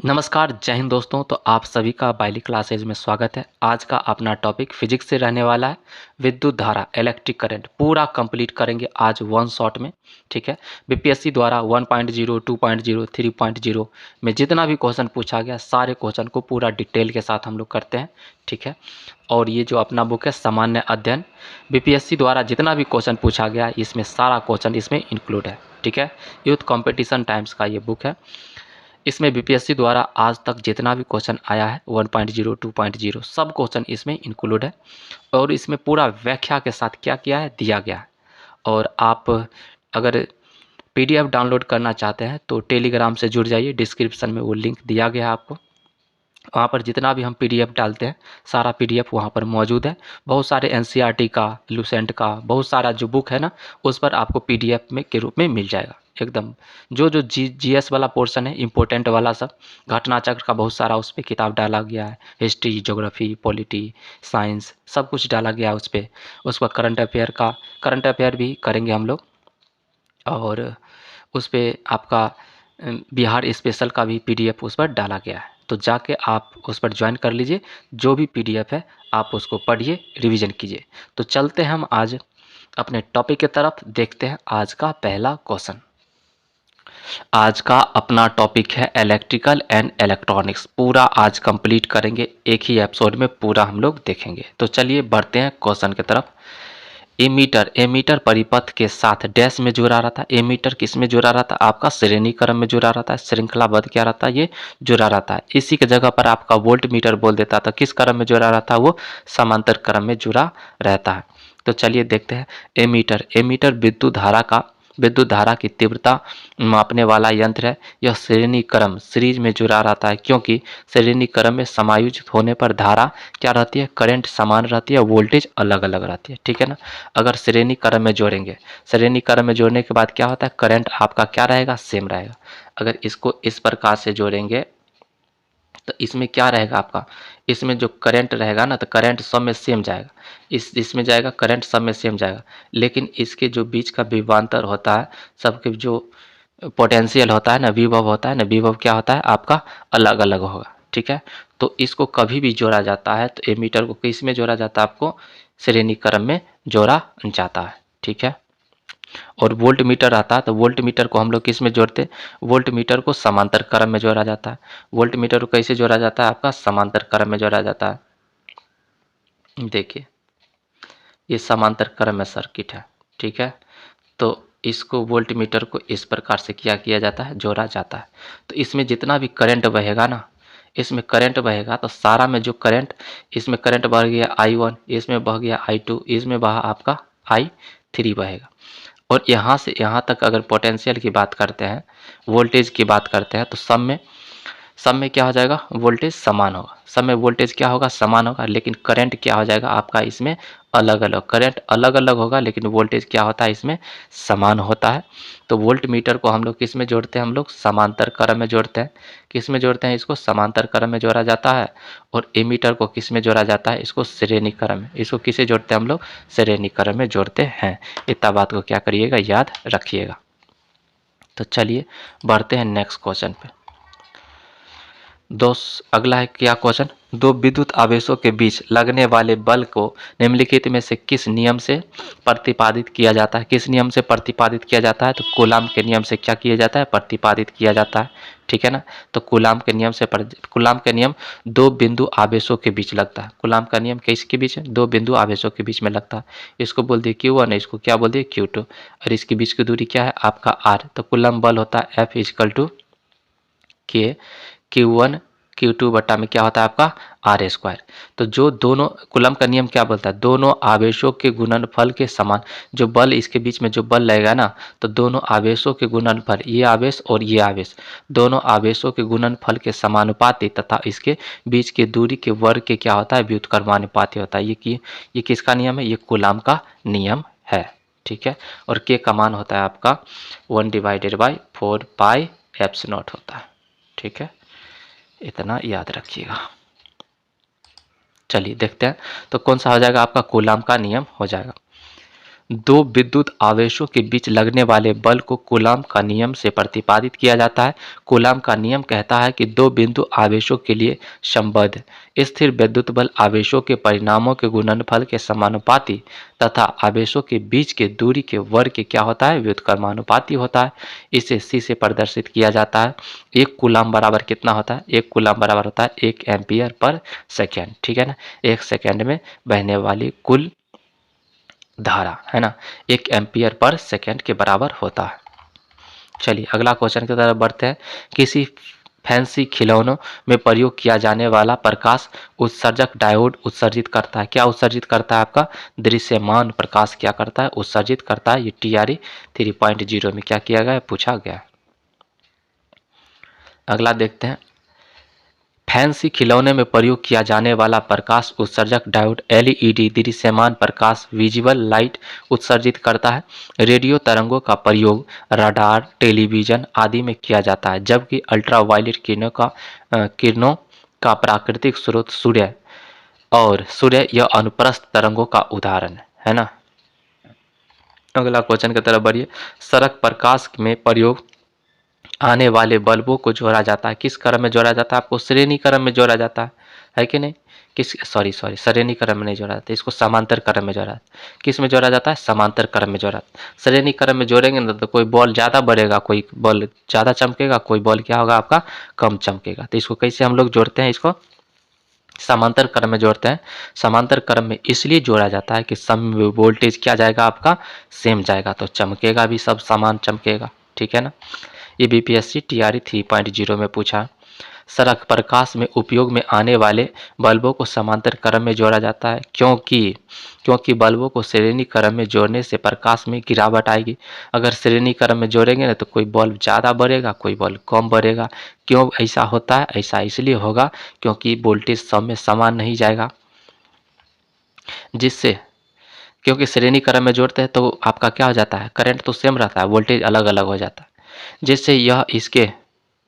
नमस्कार, जय हिंद दोस्तों। तो आप सभी का बायली क्लासेज में स्वागत है। आज का अपना टॉपिक फिजिक्स से रहने वाला है। विद्युत धारा, इलेक्ट्रिक करंट पूरा कंप्लीट करेंगे आज वन शॉट में। ठीक है। बीपीएससी द्वारा 1.0, 2.0, 3.0 में जितना भी क्वेश्चन पूछा गया सारे क्वेश्चन को पूरा डिटेल के साथ हम लोग करते हैं। ठीक है। और ये जो अपना बुक है सामान्य अध्ययन, बीपीएससी द्वारा जितना भी क्वेश्चन पूछा गया इसमें सारा क्वेश्चन इसमें इंक्लूड है। ठीक है। यूथ कॉम्पिटिशन टाइम्स का ये बुक है। इसमें बीपीएससी द्वारा आज तक जितना भी क्वेश्चन आया है 1.0, 2.0 सब क्वेश्चन इसमें इंक्लूड है। और इसमें पूरा व्याख्या के साथ क्या किया है दिया गया है। और आप अगर पीडीएफ डाउनलोड करना चाहते हैं तो टेलीग्राम से जुड़ जाइए, डिस्क्रिप्शन में वो लिंक दिया गया है आपको। वहाँ पर जितना भी हम पीडीएफ डालते हैं सारा पीडीएफ वहाँ पर मौजूद है। बहुत सारे एनसीईआरटी का, लुसेंट का, बहुत सारा जो बुक है ना उस पर आपको पीडीएफ में के रूप में मिल जाएगा एकदम। जो जो जीएस वाला पोर्शन है, इम्पोर्टेंट वाला सब, घटना चक्र का बहुत सारा उस पर किताब डाला गया है। हिस्ट्री, ज्योग्राफी, पॉलिटी, साइंस सब कुछ डाला गया है उस पर। उसका करंट अफेयर भी करेंगे हम लोग। और उस पर आपका बिहार स्पेशल का भी पीडीएफ उस पर डाला गया है। तो जाके आप उस पर ज्वाइन कर लीजिए। जो भी पीडीएफ है आप उसको पढ़िए, रिवीजन कीजिए। तो चलते हैं हम आज अपने टॉपिक की तरफ, देखते हैं आज का पहला क्वेश्चन। आज का अपना टॉपिक है इलेक्ट्रिकल एंड इलेक्ट्रॉनिक्स। पूरा आज कंप्लीट करेंगे, एक ही एपिसोड में पूरा हम लोग देखेंगे। तो चलिए बढ़ते हैं क्वेश्चन की तरफ। एमीटर परिपथ के साथ डैश में जुड़ा रहता है। एमीटर किस में जुड़ा रहता है? आपका श्रेणी क्रम में जुड़ा रहता है। श्रृंखलाबद्ध क्या रहता है? ये जुड़ा रहता है। इसी के जगह पर आपका वोल्ट मीटर बोल देता था। किस क्रम में जुड़ा रहता है? वो समांतर क्रम में जुड़ा रहता है। तो चलिए देखते हैं। एमीटर विद्युत धारा की तीव्रता मापने वाला यंत्र है। यह श्रेणी क्रम सीरीज में जुड़ा रहता है, क्योंकि श्रेणी क्रम में समायोजित होने पर धारा क्या रहती है? करंट समान रहती है, वोल्टेज अलग अलग रहती है। ठीक है ना। अगर श्रेणी क्रम में जोड़ेंगे, श्रेणी क्रम में जोड़ने के बाद क्या होता है? करंट आपका क्या रहेगा? सेम रहेगा। अगर इसको इस प्रकार से जोड़ेंगे तो इसमें क्या रहेगा आपका? इसमें जो करंट रहेगा ना, तो करंट सब में सेम जाएगा। इसमें जाएगा करंट सब में सेम जाएगा। लेकिन इसके जो बीच का विभवांतर होता है, सबके जो पोटेंशियल होता है ना, विभव होता है ना, विभव क्या होता है आपका? अलग अलग होगा। ठीक है। तो इसको कभी भी जोड़ा जाता है तो एमीटर को किस में जोड़ा जाता है? आपको श्रेणी क्रम में जोड़ा जाता है। ठीक है। और वोल्ट मीटर आता है तो वोल्ट मीटर को हम लोग किस में जोड़ते हैं? वोल्ट मीटर को समांतर क्रम में जोड़ा जाता है। वोल्ट मीटर को कैसे जोड़ा जाता है? आपका समांतर क्रम में जोड़ा जाता है। देखिए ये समांतर क्रम में सर्किट है। ठीक है। तो इसको वोल्ट मीटर को इस प्रकार से क्या किया जाता है? जोड़ा जाता है। तो इसमें जितना भी करंट बहेगा ना, इसमें करंट बहेगा तो सारा में जो करंट, इसमें करंट बह गया I1, इसमें बह गया I2, इसमें बहा आपका I3 बहेगा। और यहाँ से यहाँ तक अगर पोटेंशियल की बात करते हैं, वोल्टेज की बात करते हैं, तो सब में क्या हो जाएगा? वोल्टेज समान होगा। सब में वोल्टेज क्या होगा? समान होगा। लेकिन करंट क्या हो जाएगा आपका? इसमें अलग अलग करंट अलग अलग होगा, लेकिन वोल्टेज क्या होता है? इसमें समान होता है। तो वोल्ट मीटर को हम लोग किस में जोड़ते हैं? हम लोग समांतर क्रम में जोड़ते हैं। किस में जोड़ते हैं? इसको समांतर क्रम में जोड़ा जाता है। और एमीटर को किस में जोड़ा जाता है? इसको श्रेणी क्रम में। इसको किसे जोड़ते हैं हम लोग? श्रेणी क्रम में जोड़ते हैं। इतना बात को क्या करिएगा? याद रखिएगा। तो चलिए बढ़ते हैं नेक्स्ट क्वेश्चन पे। अगला है क्या क्वेश्चन? दो विद्युत आवेशों के बीच लगने वाले बल को निम्नलिखित में से किस नियम से प्रतिपादित किया जाता है? किस नियम से प्रतिपादित किया जाता है? तो कूलाम के नियम से क्या किया जाता है? प्रतिपादित किया जाता है। ठीक है ना। तो कूलाम के नियम दो बिंदु आवेशों के बीच लगता है। कूलाम का नियम किसके बीच है? दो बिंदु आवेशों के बीच में लगता है। इसको बोल दिए Q1, इसको क्या बोल दिए? Q2। और इसके बीच की दूरी क्या है? आपका R। तो कूलाम बल होता है F equal to K Q1 Q2 बटा में क्या होता है आपका? R square. तो जो दोनों, कूलम का नियम क्या बोलता है? दोनों आवेशों के गुणनफल के समान, जो बल इसके बीच में जो बल लगेगा ना, तो दोनों आवेशों के गुणनफल, ये आवेश और ये आवेश, दोनों आवेशों के गुणनफल के समानुपाती तथा इसके बीच की दूरी के वर्ग के क्या होता है? व्युत्क्रमानुपाती होता है। ये किसका नियम है? ये कूलम का नियम है। ठीक है। और के का मान होता है आपका 1/4 पाई एप्सिलॉन होता है। ठीक है। इतना याद रखिएगा। चलिए देखते हैं। तो कौन सा हो जाएगा? आपका कूलाम का नियम हो जाएगा। दो विद्युत आवेशों के बीच लगने वाले बल को कूलाम का नियम से प्रतिपादित किया जाता है। कूलाम का नियम कहता है कि दो बिंदु आवेशों के लिए संबद्ध स्थिर विद्युत बल आवेशों के परिणामों के गुणनफल के समानुपाती तथा आवेशों के बीच के दूरी के वर्ग के क्या होता है, व्युत्क्रमानुपाती होता है। इसे सी से प्रदर्शित किया जाता है। एक कूलाम बराबर कितना होता है, एक कूलाम बराबर होता है 1 एम्पियर पर सेकेंड। ठीक है ना, 1 सेकेंड में बहने वाली कुल धारा है ना 1 एम्पियर पर सेकेंड के बराबर होता है। चलिए अगला क्वेश्चन की तरफ बढ़ते हैं। किसी फैंसी खिलौनों में प्रयोग किया जाने वाला प्रकाश उत्सर्जक डायोड उत्सर्जित करता है। क्या उत्सर्जित करता है, आपका दृश्यमान प्रकाश क्या करता है, उत्सर्जित करता है। ये TRE 3.0 में क्या किया गया, पूछा गया। अगला देखते हैं। फैंसी खिलौने में प्रयोग किया जाने वाला प्रकाश उत्सर्जक डायोड LED दृश्यमान प्रकाश विजिबल लाइट उत्सर्जित करता है। रेडियो तरंगों का प्रयोग रडार, टेलीविजन आदि में किया जाता है, जबकि अल्ट्रावायलेट किरणों का प्राकृतिक स्रोत सूर्य और सूर्य यह अनुप्रस्थ तरंगों का उदाहरण है ना। अगला क्वेश्चन की तरफ बढ़िए। सड़क प्रकाश में प्रयोग आने वाले बल्बों को जोड़ा जाता है। किस क्रम में जोड़ा जाता है, आपको श्रेणी क्रम में जोड़ा जाता है कि नहीं। किस सॉरी श्रेणी क्रम में नहीं जोड़ा जाता, इसको समांतर क्रम में जोड़ा जाता है। किस में जोड़ा जाता है, समांतर क्रम में जोड़ा जाता है। श्रेणी क्रम में जोड़ेंगे ना तो कोई बॉल ज़्यादा बढ़ेगा, कोई बॉल ज़्यादा चमकेगा, कोई बॉल क्या होगा आपका कम चमकेगा। तो इसको कैसे हम लोग जोड़ते हैं, इसको समांतर क्रम में जोड़ते हैं। समांतर क्रम में इसलिए जोड़ा जाता है कि सम वोल्टेज क्या जाएगा, आपका सेम जाएगा, तो चमकेगा भी सब समान चमकेगा। ठीक है ना। ये BPSC TRE 3.0 में पूछा। सड़क प्रकाश में उपयोग में आने वाले बल्बों को समांतर क्रम में जोड़ा जाता है क्योंकि बल्बों को श्रेणी क्रम में जोड़ने से प्रकाश में गिरावट आएगी। अगर श्रेणी क्रम में जोड़ेंगे ना तो कोई बल्ब ज़्यादा बढ़ेगा, कोई बल्ब कम बढ़ेगा। क्यों ऐसा होता है, ऐसा इसलिए होगा क्योंकि वोल्टेज सब में समान नहीं जाएगा, जिससे क्योंकि श्रेणी क्रम में जोड़ते हैं तो आपका क्या हो जाता है, करंट तो सेम रहता है, वोल्टेज अलग अलग हो जाता है, जिससे यह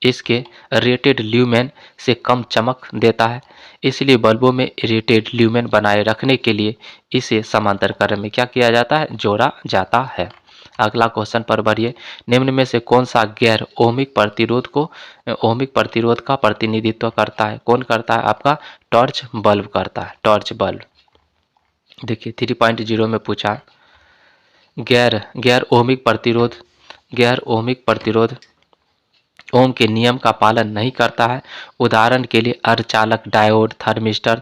इसके रेटेड ल्यूमेन से कम चमक देता है। इसलिए बल्बों में रेटेड ल्यूमेन बनाए रखने के लिए इसे समांतर क्रम में क्या किया जाता है, जोड़ा जाता है। अगला क्वेश्चन पर बढ़िए। निम्न में से कौन सा गैर ओमिक प्रतिरोध का प्रतिनिधित्व करता है। कौन करता है, आपका टॉर्च बल्ब करता है। टॉर्च बल्ब देखिए 3.0 में पूछा। गैर ओमिक प्रतिरोध ओम के नियम का पालन नहीं करता है। उदाहरण के लिए अर्धचालक, डायोड, थर्मिस्टर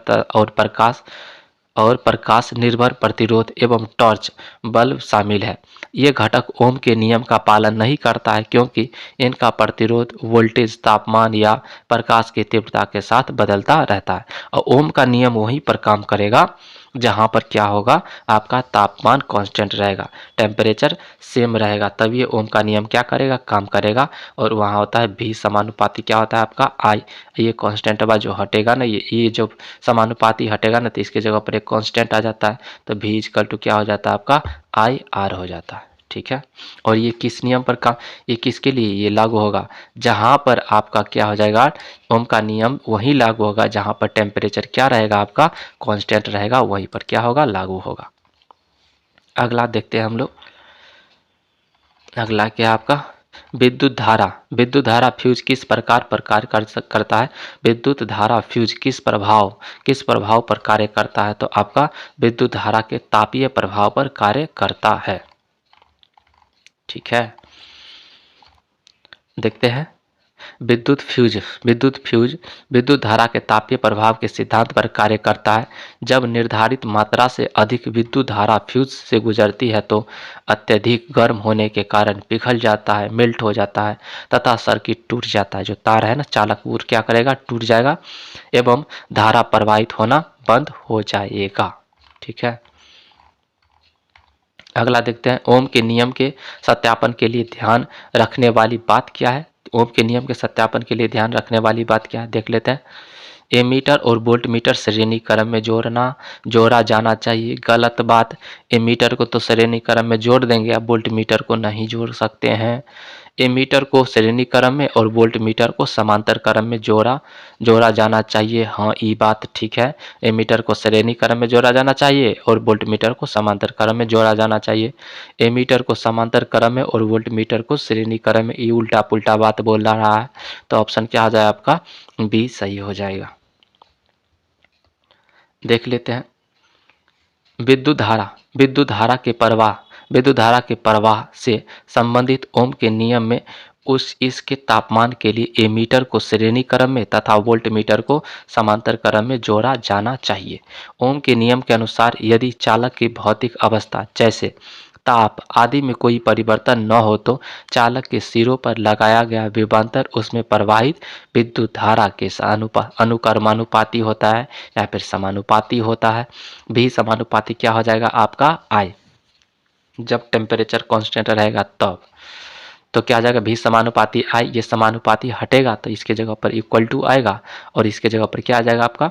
और प्रकाश निर्भर प्रतिरोध एवं टॉर्च बल्ब शामिल है। ये घटक ओम के नियम का पालन नहीं करता है क्योंकि इनका प्रतिरोध वोल्टेज, तापमान या प्रकाश की तीव्रता के साथ बदलता रहता है, और ओम का नियम वहीं पर काम करेगा जहाँ पर क्या होगा, आपका तापमान कांस्टेंट रहेगा, टेम्परेचर सेम रहेगा, तब ये ओम का नियम क्या करेगा, काम करेगा। और वहाँ होता है भी समानुपाती क्या होता है, आपका आई। ये कांस्टेंट जो हटेगा ना, ये जो समानुपाती हटेगा ना तो इसके जगह पर एक कांस्टेंट आ जाता है, तो भी इक्वल टू क्या हो जाता है, आपका IR हो जाता है। ठीक है। और ये किस नियम पर काम, ये किसके लिए ये लागू होगा, जहाँ पर आपका क्या हो जाएगा, ओम का नियम वहीं लागू होगा जहाँ पर टेम्परेचर क्या रहेगा, आपका कांस्टेंट रहेगा, वहीं पर क्या होगा, लागू होगा। अगला देखते हैं हम लोग। अगला क्या आपका विद्युत धारा फ्यूज किस प्रकार पर कार्य करता है। विद्युत धारा फ्यूज किस प्रभाव पर कार्य करता है, तो आपका विद्युत धारा के तापीय प्रभाव पर कार्य करता है। ठीक है। देखते हैं। विद्युत फ्यूज विद्युत धारा के तापीय प्रभाव के सिद्धांत पर कार्य करता है। जब निर्धारित मात्रा से अधिक विद्युत धारा फ्यूज से गुजरती है तो अत्यधिक गर्म होने के कारण पिघल जाता है, मेल्ट हो जाता है तथा सर्किट टूट जाता है। जो तार है ना, चालक वो क्या करेगा, टूट जाएगा एवं धारा प्रवाहित होना बंद हो जाएगा। ठीक है। अगला देखते हैं। ओम के नियम के सत्यापन के लिए ध्यान रखने वाली बात क्या है। ओम के नियम के सत्यापन के लिए ध्यान रखने वाली बात क्या है, देख लेते हैं। एमीटर और वोल्ट मीटर श्रेणी क्रम में जोड़ा जाना चाहिए। गलत बात। एमीटर को तो श्रेणी क्रम में जोड़ देंगे, अब वोल्ट मीटर को नहीं जोड़ सकते हैं। एमीटर को श्रेणी क्रम में और वोल्ट मीटर को समांतर क्रम में जोड़ा जाना चाहिए। हाँ, ये बात ठीक है। एमीटर को श्रेणी क्रम में जोड़ा जाना चाहिए और वोल्ट मीटर को समांतर क्रम में जोड़ा जाना चाहिए। एमीटर को समांतर क्रम में और वोल्ट मीटर को श्रेणी क्रम में, ये उल्टा पुल्टा बात बोल रहा है। तो ऑप्शन क्या आ जाए आपका? बी सही हो जाएगा। देख लेते हैं विद्युत धारा के प्रवाह से संबंधित ओम के नियम में इसके तापमान के लिए एमीटर को श्रेणी क्रम में तथा वोल्ट मीटर को समांतर क्रम में जोड़ा जाना चाहिए। ओम के नियम के अनुसार यदि चालक की भौतिक अवस्था जैसे ताप आदि में कोई परिवर्तन न हो तो चालक के सिरों पर लगाया गया विभवांतर उसमें प्रवाहित विद्युत धारा के अनुक्रमानुपाती होता है या फिर समानुपाती होता है। भी समानुपाती क्या हो जाएगा आपका? आई। जब टेम्परेचर कांस्टेंट रहेगा तब तो क्या आ जाएगा? भी समानुपाती आई। ये समानुपाती हटेगा तो इसके जगह पर इक्वल टू आएगा और इसके जगह पर क्या आ जाएगा आपका?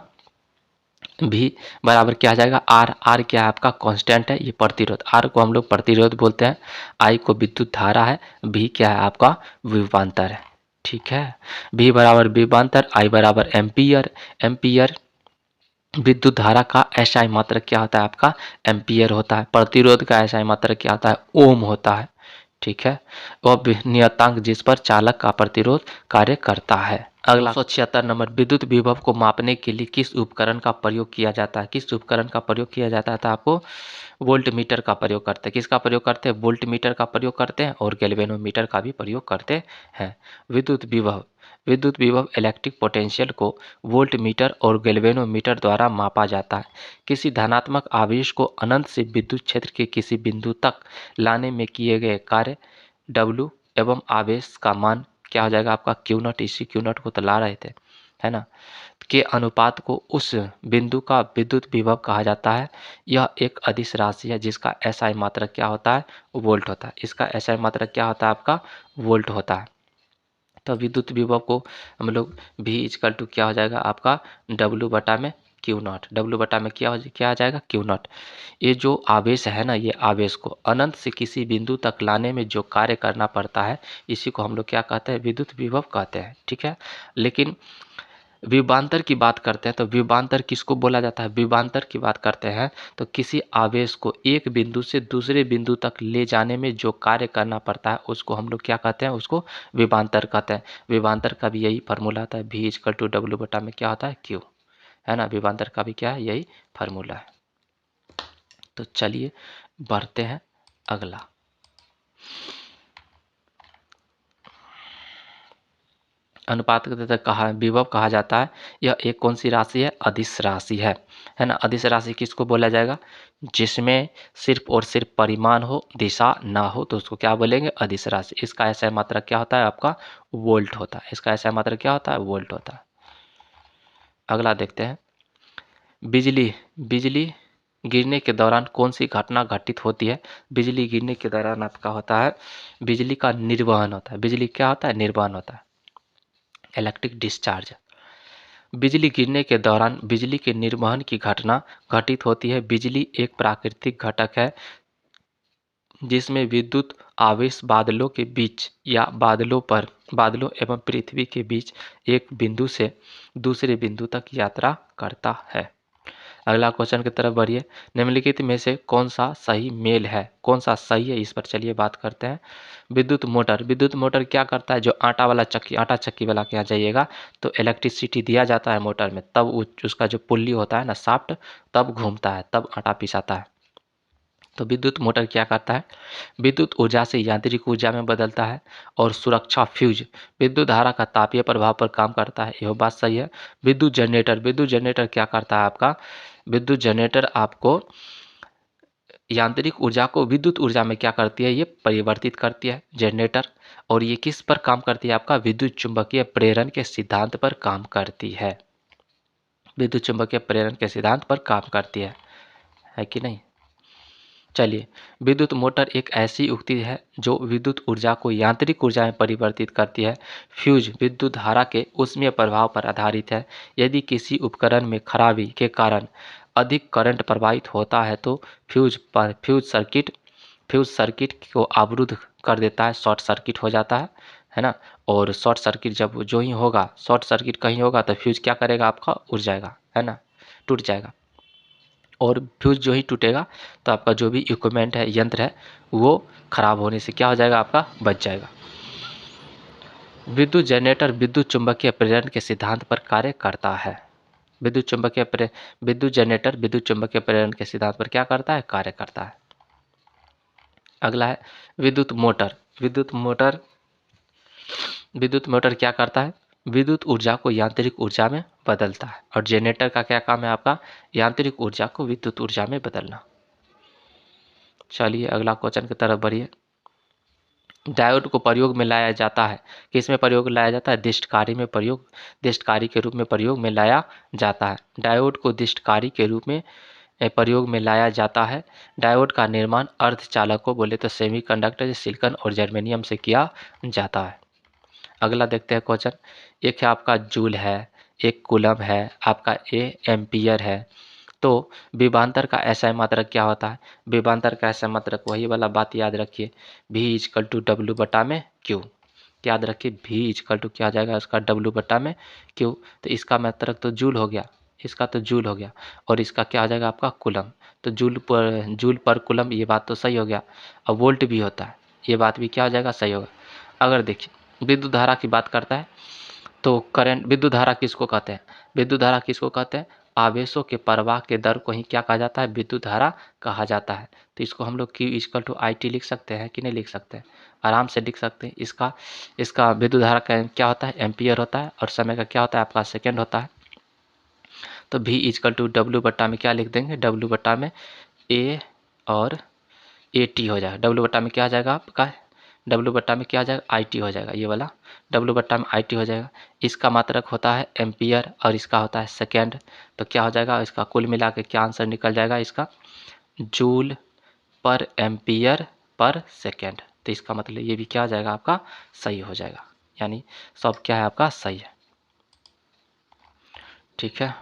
भी बराबर क्या आ जाएगा? आर। आर क्या है आपका? कांस्टेंट है। ये प्रतिरोध, आर को हम लोग प्रतिरोध बोलते हैं, आई को विद्युत धारा है, भी क्या है आपका? विभवांतर है। ठीक है, भी बराबर विभवांतर, आई बराबर एम्पियर। एम्पियर विद्युत धारा का एसआई मात्रक क्या होता है आपका? एम्पियर होता है। प्रतिरोध का एसआई मात्रक क्या होता है? ओम होता है। ठीक है, वह नियतांक जिस पर चालक का प्रतिरोध कार्य करता है। अगला 176 नंबर, विद्युत विभव को मापने के लिए किस उपकरण का प्रयोग किया जाता है? किस उपकरण का प्रयोग किया जाता है? तो आपको वोल्ट मीटर का प्रयोग करते हैं। किसका प्रयोग करते हैं? वोल्ट मीटर का प्रयोग करते हैं और गैल्वेनोमीटर का भी प्रयोग करते हैं। विद्युत विभव इलेक्ट्रिक पोटेंशियल को वोल्ट मीटर और गैल्वेनोमीटर द्वारा मापा जाता है। किसी धनात्मक आवेश को अनंत से विद्युत क्षेत्र के किसी बिंदु तक लाने में किए गए कार्य W एवं आवेश का मान क्या हो जाएगा आपका? Q not. इसी क्यू नॉट को तो ला रहे थे, है ना, के अनुपात को उस बिंदु का विद्युत विभव कहा जाता है। यह एक अदिश राशि है जिसका एसआई मात्रक क्या होता है? वोल्ट होता है। इसका एसआई मात्रक क्या होता है आपका? वोल्ट होता है। तो विद्युत विभव को हम लोग भी इजकल टू क्या हो जाएगा आपका? W बटा में क्यू नॉट। W बटा में क्या आ जाएगा? Q not. ये जो आवेश है ना, ये आवेश को अनंत से किसी बिंदु तक लाने में जो कार्य करना पड़ता है, इसी को हम लोग क्या कहते हैं? विद्युत विभव कहते हैं। ठीक है, लेकिन विभवांतर की बात करते हैं तो विभवांतर किसको बोला जाता है? विभवांतर की बात करते हैं तो किसी आवेश को एक बिंदु से दूसरे बिंदु तक ले जाने में जो कार्य करना पड़ता है उसको हम लोग क्या कहते हैं? उसको विभवांतर कहते हैं। विभवांतर का भी यही फार्मूला आता है, भी इजकल टू W बटा में क्या होता है? क्यू, है ना। विभवांतर का भी क्या है? यही फार्मूला है। तो चलिए बढ़ते हैं अगला। अनुपात कहा विभव कहा जाता है। यह एक कौन सी राशि है? अदिश राशि है ना। अदिश राशि किसको बोला जाएगा? जिसमें सिर्फ और सिर्फ परिमाण हो, दिशा ना हो, तो उसको क्या बोलेंगे? अदिश राशि। इसका ऐसा मात्रक क्या होता है आपका? वोल्ट होता है। इसका ऐसा मात्रक क्या होता है? वोल्ट होता है। अगला देखते हैं, बिजली गिरने के दौरान कौन सी घटना घटित होती है? बिजली गिरने के दौरान आपका होता है बिजली का निर्वहन होता है। बिजली क्या होता है? निर्वहन होता है, इलेक्ट्रिक डिस्चार्ज। बिजली गिरने के दौरान बिजली के निर्वहन की घटना घटित होती है। बिजली एक प्राकृतिक घटक है जिसमें विद्युत आवेश बादलों के बीच या बादलों एवं पृथ्वी के बीच एक बिंदु से दूसरे बिंदु तक यात्रा करता है। अगला क्वेश्चन की तरफ बढ़िए। निम्नलिखित में से कौन सा सही मेल है? कौन सा सही है, इस पर चलिए बात करते हैं। विद्युत मोटर क्या करता है? जो आटा चक्की वाला के यहाँ जाइएगा तो इलेक्ट्रिसिटी दिया जाता है मोटर में, तब उसका जो पुल्ली होता है ना, शाफ्ट, तब घूमता है, तब आटा पिसाता है। तो विद्युत मोटर क्या करता है? विद्युत ऊर्जा से यांत्रिक ऊर्जा में बदलता है। और सुरक्षा फ्यूज विद्युत धारा का तापीय प्रभाव पर काम करता है, यह बात सही है। विद्युत जनरेटर क्या करता है आपका? विद्युत जनरेटर आपको यांत्रिक ऊर्जा को विद्युत ऊर्जा में क्या करती है? ये परिवर्तित करती है जनरेटर। और ये किस पर काम करती है? आपका विद्युत चुंबकीय प्रेरण के सिद्धांत पर काम करती है। विद्युत चुंबकीय प्रेरण के सिद्धांत पर काम करती है कि नहीं? चलिए, विद्युत मोटर एक ऐसी युक्ति है जो विद्युत ऊर्जा को यांत्रिक ऊर्जा में परिवर्तित करती है। फ्यूज विद्युत धारा के ऊष्मीय प्रभाव पर आधारित है। यदि किसी उपकरण में खराबी के कारण अधिक करंट प्रवाहित होता है तो फ्यूज सर्किट को अवरुद्ध कर देता है, शॉर्ट सर्किट हो जाता है ना। और शॉर्ट सर्किट जब जो ही होगा, शॉर्ट सर्किट कहीं होगा तो फ्यूज क्या करेगा, आपका उड़ जाएगा, है ना, टूट जाएगा। और फ्यूज जो ही टूटेगा तो आपका जो भी इक्विपमेंट है, यंत्र है, वो खराब होने से क्या हो जाएगा, आपका बच जाएगा। विद्युत जनरेटर विद्युत चुंबकीय प्रेरण के सिद्धांत पर कार्य करता है। विद्युत जनरेटर विद्युत चुंबकीय प्रेरण के सिद्धांत पर क्या करता है, कार्य करता है। अगला है विद्युत मोटर। विद्युत मोटर क्या करता है, विद्युत ऊर्जा को यांत्रिक ऊर्जा में बदलता है। और जनरेटर का क्या काम है, आपका यांत्रिक ऊर्जा को विद्युत ऊर्जा में बदलना। चलिए अगला क्वेश्चन की तरफ बढ़िए। डायोड को प्रयोग में लाया जाता है, किस में प्रयोग लाया जाता है, दिष्टकारी के रूप में प्रयोग में लाया जाता है। डायोड को दिष्टकारी के रूप में प्रयोग में लाया जाता है। डायोड का निर्माण अर्धचालक को बोले तो सेमीकंडक्टर, सिलिकॉन और जर्मेनियम से किया जाता है। अगला देखते हैं क्वेश्चन। एक है आपका जूल है, एक कूलम है, आपका ए एम्पियर है। तो विभवांतर का एसआई मात्रक क्या होता है, विभवांतर का एसआई मात्रक वही वाला बात याद रखिए, V इजकल टू डब्ल्यू बटा में क्यू। याद रखिए V इजकल टू क्या आ जाएगा, उसका W बटा में क्यू। तो इसका मात्रक तो जूल हो गया, इसका तो जूल हो गया, और इसका क्या आ जाएगा, आपका कूलम। तो जूल पर कूलम, ये बात तो सही हो गया। और वोल्ट भी होता है, ये बात भी क्या हो जाएगा, सही होगा। अगर देखिए विद्युत धारा की बात करता है तो करंट, विद्युत धारा किसको कहते हैं, विद्युत धारा किसको कहते हैं, आवेशों के प्रवाह के दर को ही क्या कहा जाता है, विद्युत धारा कहा जाता है। तो इसको हम लोग Q इक्वल टू IT लिख सकते हैं कि नहीं लिख सकते हैं, आराम से लिख सकते हैं। इसका विद्युत धारा का क्या होता है, एम्पियर होता है, और समय का क्या होता है, आपका सेकेंड होता है। तो V इक्वल टू W बट्टा में क्या लिख देंगे, W बट्टा में A और AT हो जाएगा। W बट्टा में क्या आ जाएगा आपका, W बट्टा में क्या आ जाएगा, IT हो जाएगा, ये वाला W बट्टा में IT हो जाएगा। इसका मात्रक होता है एम्पियर और इसका होता है सेकेंड। तो क्या हो जाएगा, इसका कुल मिला के क्या आंसर निकल जाएगा, इसका जूल पर एम्पियर पर सेकेंड। तो इसका मतलब ये भी क्या हो जाएगा, आपका सही हो जाएगा, यानी सब क्या है, आपका सही है। ठीक है,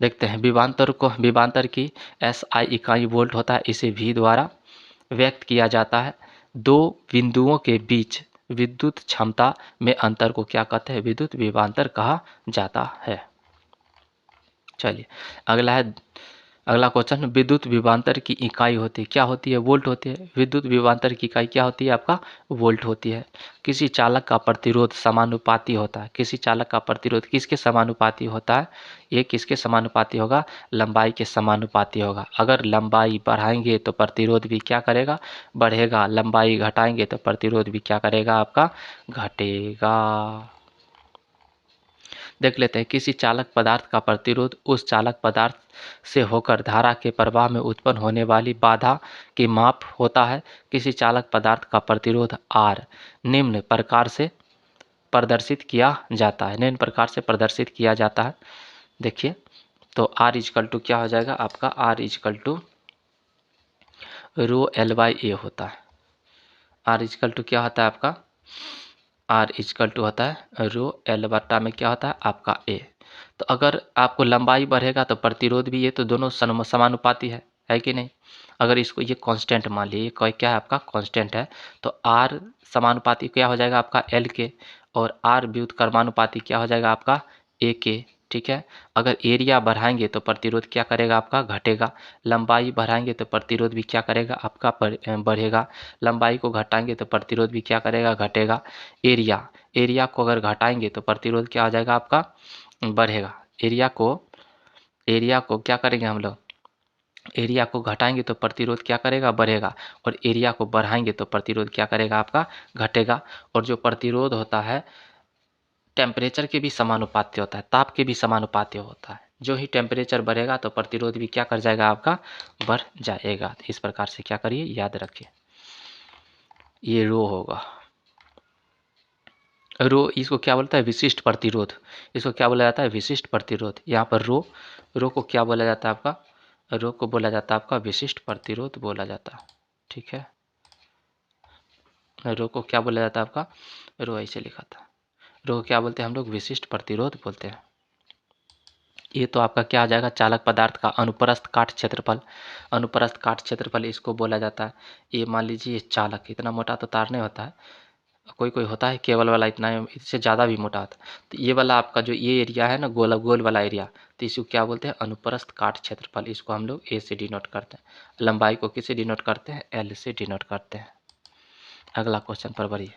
देखते हैं विभवांतर की SI इकाई वोल्ट होता है, इसे V द्वारा व्यक्त किया जाता है। दो बिंदुओं के बीच विद्युत क्षमता में अंतर को क्या कहते हैं, विद्युत विभवांतर कहा जाता है। चलिए अगला क्वेश्चन। विद्युत विभवांतर की इकाई होती है, क्या होती है, वोल्ट होती है। विद्युत विभवांतर की इकाई क्या होती है, आपका वोल्ट होती है। किसी चालक का प्रतिरोध समानुपाती होता है, किसी चालक का प्रतिरोध किसके समानुपाती होता है, ये किसके समानुपाती होगा, लंबाई के समानुपाती होगा। अगर लंबाई बढ़ाएंगे तो प्रतिरोध भी क्या करेगा, बढ़ेगा। लंबाई घटाएंगे तो प्रतिरोध भी क्या करेगा, आपका घटेगा। देख लेते हैं। किसी चालक पदार्थ का प्रतिरोध उस चालक पदार्थ से होकर धारा के प्रवाह में उत्पन्न होने वाली बाधा की माप होता है। किसी चालक पदार्थ का प्रतिरोध R निम्न प्रकार से प्रदर्शित किया जाता है, निम्न प्रकार से प्रदर्शित किया जाता है। देखिए तो R इजकल टू क्या हो जाएगा, आपका R is equal to row L/A होता है। R इजकल टू क्या होता है, आपका R इजकल टू होता है रो L बट्टा में क्या होता है, आपका A। तो अगर आपको लंबाई बढ़ेगा तो प्रतिरोध भी, ये तो दोनों समानुपाती है कि नहीं। अगर इसको ये कांस्टेंट मान लीजिए, ये क्या है, आपका कांस्टेंट है, तो R समानुपाती क्या हो जाएगा, आपका L के, और R व्युत्क्रमानुपाती क्या हो जाएगा, आपका A के। ठीक है, अगर एरिया बढ़ाएंगे तो प्रतिरोध क्या करेगा, आपका घटेगा। लंबाई बढ़ाएंगे तो प्रतिरोध भी क्या करेगा, आपका बढ़ेगा। लंबाई को घटाएंगे तो प्रतिरोध भी क्या करेगा, घटेगा। एरिया को अगर घटाएंगे तो प्रतिरोध क्या हो जाएगा, आपका बढ़ेगा। एरिया को क्या करेंगे हम लोग, एरिया को घटाएंगे तो प्रतिरोध क्या करेगा, बढ़ेगा। और एरिया को बढ़ाएंगे तो प्रतिरोध क्या करेगा, आपका घटेगा। और जो प्रतिरोध होता है टेम्परेचर के भी समानुपाती होता है, ताप के भी समानुपाती होता है। जो ही टेम्परेचर बढ़ेगा तो प्रतिरोध भी क्या कर जाएगा, आपका बढ़ जाएगा। इस प्रकार से क्या करिए, याद रखिए। ये रो होगा, रो इसको क्या बोलता है, विशिष्ट प्रतिरोध। इसको क्या बोला जाता है, विशिष्ट प्रतिरोध। यहाँ पर रो को क्या बोला जाता है, आपका रो को बोला जाता है आपका विशिष्ट प्रतिरोध बोला जाता है। ठीक है, रो को क्या बोला जाता है, आपका रो ऐसे लिखा था। रो को क्या बोलते हैं हम लोग, विशिष्ट प्रतिरोध बोलते हैं। ये तो आपका क्या आ जाएगा, चालक पदार्थ का अनुप्रस्थ काट क्षेत्रफल। अनुप्रस्थ काट क्षेत्रफल इसको बोला जाता है। ये मान लीजिए ये चालक, इतना मोटा तो तार नहीं होता है, कोई कोई होता है केबल वाला इतना, इससे ज़्यादा भी मोटा होता है। तो ये वाला आपका जो ये एरिया है ना, गोल गोल वाला एरिया, तो इसको क्या बोलते हैं, अनुप्रस्थ काट क्षेत्रफल। इसको हम लोग ए से डिनोट करते हैं। लंबाई को किससे डिनोट करते हैं, एल से डिनोट करते हैं। अगला क्वेश्चन पर बढ़िए।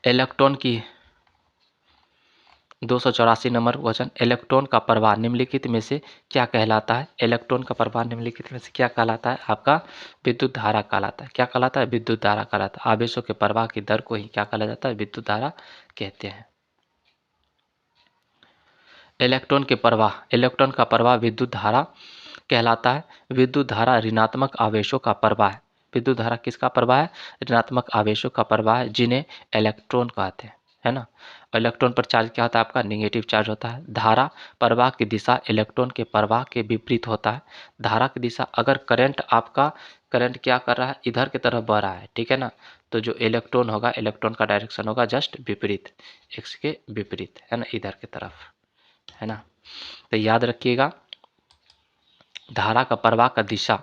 इलेक्ट्रॉन की 284 नंबर क्वेश्चन, इलेक्ट्रॉन का प्रवाह निम्नलिखित में से क्या कहलाता है। इलेक्ट्रॉन का प्रवाह निम्नलिखित में से क्या कहलाता है, आपका विद्युत धारा कहलाता है। क्या कहलाता है, विद्युत धारा कहलाता है। आवेशों के प्रवाह की दर को ही क्या कहा जाता है, विद्युत धारा कहते हैं। इलेक्ट्रॉन का प्रवाह विद्युत धारा कहलाता है। विद्युत धारा ऋणात्मक आवेशों का प्रवाह है। विद्युत धारा किसका प्रवाह है, ऋणात्मक आवेशों का प्रवाह है, जिन्हें इलेक्ट्रॉन कहते हैं, है ना। इलेक्ट्रॉन पर चार्ज क्या होता है, आपका नेगेटिव चार्ज होता है। धारा प्रवाह की दिशा इलेक्ट्रॉन के प्रवाह के विपरीत होता है। धारा की दिशा, अगर करंट क्या कर रहा है, इधर की तरफ बह रहा है, ठीक है ना, तो जो इलेक्ट्रॉन होगा, इलेक्ट्रॉन का डायरेक्शन होगा जस्ट विपरीत, एक्स के विपरीत, है ना, इधर की तरफ, है ना। तो याद रखिएगा, धारा का प्रवाह का दिशा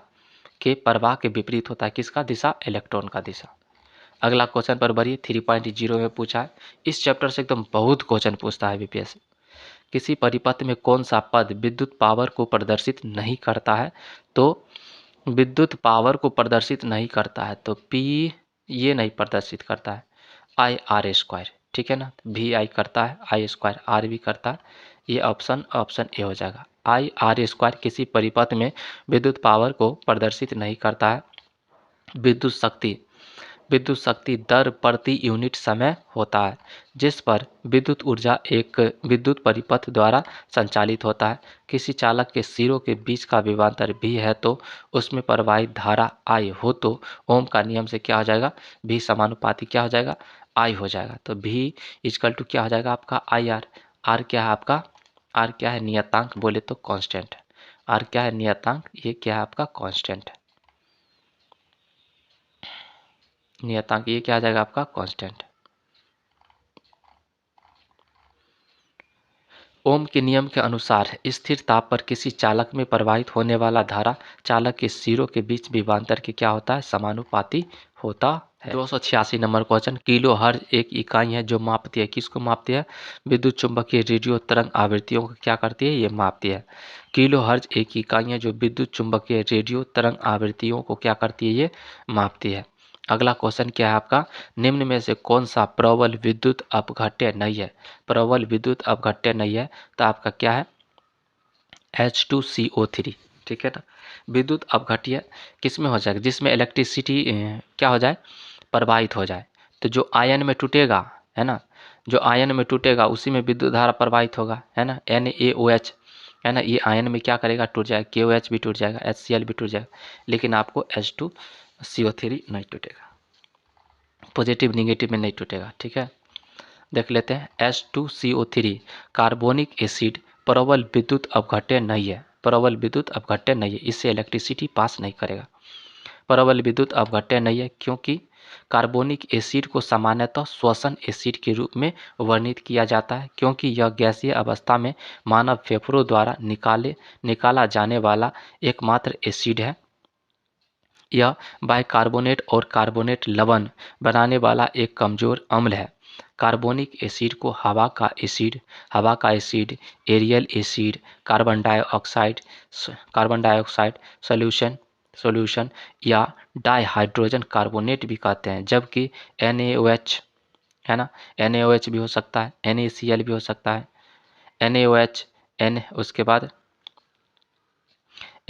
के प्रवाह के विपरीत होता है। किसका दिशा, इलेक्ट्रॉन का दिशा। अगला क्वेश्चन पर बढ़िए। 3.0 में पूछा है, इस चैप्टर से एकदम बहुत क्वेश्चन पूछता है बीपीएससी। किसी परिपथ में कौन सा पद विद्युत पावर को प्रदर्शित नहीं करता है, तो विद्युत पावर को प्रदर्शित नहीं करता है, तो पी ये नहीं प्रदर्शित करता है, आई आर स्क्वायर, ठीक है ना। वी आई करता है, आई स्क्वायर आर भी करता है। ये ऑप्शन ए हो जाएगा। आई आर स्क्वायर किसी परिपथ में विद्युत पावर को प्रदर्शित नहीं करता है। विद्युत शक्ति दर प्रति यूनिट समय होता है, जिस पर विद्युत ऊर्जा एक विद्युत परिपथ द्वारा संचालित होता है। किसी चालक के सिरों के बीच का विभवांतर भी है, तो उसमें प्रवाहित धारा आई हो, तो ओम का नियम से क्या हो जाएगा, भी समानुपाती क्या हो जाएगा, आई हो जाएगा। तो भी इक्वल टू क्या हो जाएगा आपका, आई आर। आर क्या है आपका, आर क्या है, नियतांक बोले तो कांस्टेंट है। आर क्या है, नियतांक, ये क्या है आपका, कांस्टेंट है। नियतांक ये क्या आ जाएगा आपका, कांस्टेंट। ओम के नियम के अनुसार स्थिर ताप पर किसी चालक में प्रवाहित होने वाला धारा चालक के सिरों के बीच विभवांतर के क्या होता है, समानुपाती होता है। 286 नंबर क्वेश्चन, किलो हर्ज एक इकाई है जो मापती है, किसको मापती है, विद्युत चुंबकीय रेडियो तरंग आवृत्तियों को क्या करती है, ये मापती है। किलो हर्ज एक इकाई है जो विद्युत चुंबकीय रेडियो तरंग आवृत्तियों को क्या करती है, ये मापती है। अगला क्वेश्चन क्या है आपका, निम्न में से कौन सा प्रबल विद्युत अपघट्य नहीं है। प्रबल विद्युत अपघट्य नहीं है, तो आपका क्या है, H2CO3, ठीक है ना। विद्युत अपघट्य किस में हो जाएगा, जिसमें इलेक्ट्रिसिटी क्या हो जाए, प्रवाहित हो जाए। तो जो आयन में टूटेगा, है ना, जो आयन में टूटेगा उसी में विद्युत धारा प्रवाहित होगा, है ना। NaOH, है ना, ये आयन में क्या करेगा, टूट जाएगा। KOH भी टूट जाएगा, HCl भी टूट जाएगा, लेकिन आपको H2CO3 नहीं टूटेगा, पॉजिटिव निगेटिव में नहीं टूटेगा, ठीक है। देख लेते हैं, H2CO3 कार्बोनिक एसिड प्रबल विद्युत अपघट्य नहीं है। प्रबल विद्युत अपघट्य नहीं है, इससे इलेक्ट्रिसिटी पास नहीं करेगा। प्रबल विद्युत अपघट्य नहीं है क्योंकि कार्बोनिक एसिड को सामान्यतः श्वसन एसिड के रूप में वर्णित किया जाता है, क्योंकि यह गैसीय अवस्था में मानव फेफड़ों द्वारा निकाला जाने वाला एकमात्र एसिड है। यह बाइकार्बोनेट और कार्बोनेट लवण बनाने वाला एक कमजोर अम्ल है। कार्बोनिक एसिड को हवा का acid, aerial acid, carbon dioxide solution या डाइहाइड्रोजन कार्बोनेट भी कहते हैं। जबकि NaOH, है ना, NaOH भी हो सकता है, NaCl भी हो सकता है। NaOH उसके बाद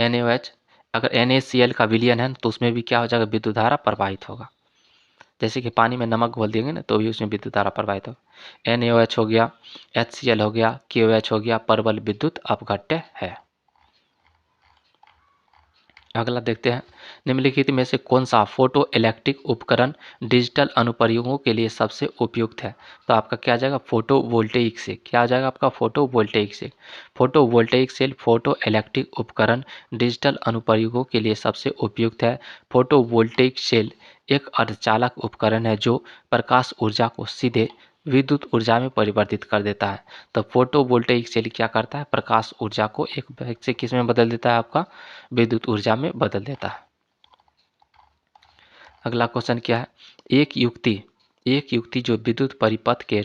NaOH, अगर NaCl का विलयन है तो उसमें भी क्या हो जाएगा, विद्युत धारा प्रवाहित होगा। जैसे कि पानी में नमक घोल देंगे ना, तो भी उसमें विद्युत धारा प्रवाहित होगा। NaOH हो गया, HCl हो गया, KOH हो गया, प्रबल विद्युत अपघट्य है। अगला देखते हैं, निम्नलिखित में से कौन सा फोटो इलेक्ट्रिक उपकरण डिजिटल अनुप्रयोगों के लिए सबसे उपयुक्त है। तो आपका क्या आ जाएगा, फोटो वोल्टेइक से, क्या आ जाएगा आपका, फोटो वोल्टेइक से। Photovoltaic cell photoelectric उपकरण डिजिटल अनुप्रयोगों के लिए सबसे उपयुक्त है। फोटो वोल्टेइक सेल एक अर्धचालक उपकरण है जो प्रकाश ऊर्जा को सीधे विद्युत ऊर्जा में परिवर्तित कर देता है। तो फोटोवोल्टेइक सेल क्या करता है, प्रकाश ऊर्जा को एक भाग से किस में बदल देता है, आपका विद्युत ऊर्जा में बदल देता है। अगला क्वेश्चन क्या है, एक युक्ति जो विद्युत परिपथ के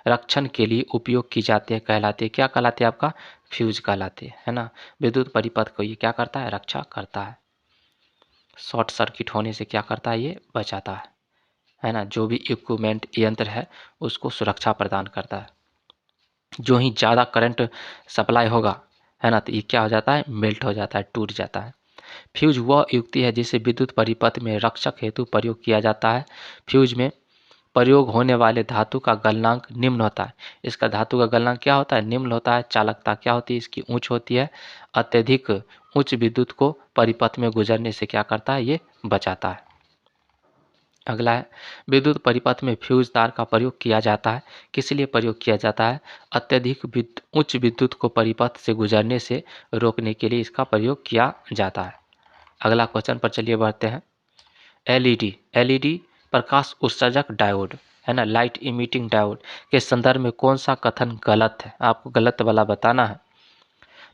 रक्षण के लिए उपयोग की जाती है कहलाती है, क्या कहलाती है, आपका फ्यूज कहलाती है ना। विद्युत परिपथ को ये क्या करता है, रक्षा करता है, शॉर्ट सर्किट होने से क्या करता है, ये बचाता है ना। जो भी इक्विपमेंट यंत्र है उसको सुरक्षा प्रदान करता है। जो ही ज़्यादा करंट सप्लाई होगा है ना, तो ये क्या हो जाता है, मेल्ट हो जाता है, टूट जाता है। फ्यूज वह युक्ति है जिसे विद्युत परिपथ में रक्षक हेतु प्रयोग किया जाता है। फ्यूज में प्रयोग होने वाले धातु का गलनांक निम्न होता है। इसका धातु का गलनांक क्या होता है, निम्न होता है। चालकता क्या होती है, इसकी उच्च होती है। अत्यधिक उच्च विद्युत को परिपथ में गुजरने से क्या करता है, ये बचाता है। अगला है, विद्युत परिपथ में फ्यूज तार का प्रयोग किया जाता है। किस लिए प्रयोग किया जाता है, अत्यधिक उच्च विद्युत को परिपथ से गुजरने से रोकने के लिए इसका प्रयोग किया जाता है। अगला क्वेश्चन पर चलिए बढ़ते हैं। एलईडी प्रकाश उत्सर्जक डायोड है ना, लाइट इमिटिंग डायोड के संदर्भ में कौन सा कथन गलत है, आपको गलत वाला बताना है।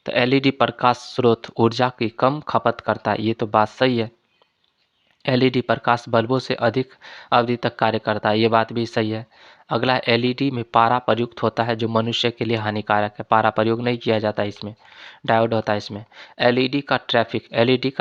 तो एलईडी प्रकाश स्रोत ऊर्जा की कम खपत करता है, ये तो बात सही है। एलईडी प्रकाश बल्बों से अधिक अवधि तक कार्य करता है, ये बात भी सही है। अगला, एलईडी में पारा प्रयुक्त होता है जो मनुष्य के लिए हानिकारक है, पारा प्रयोग नहीं किया जाता इसमें, डायोड होता है इसमें। एलईडी का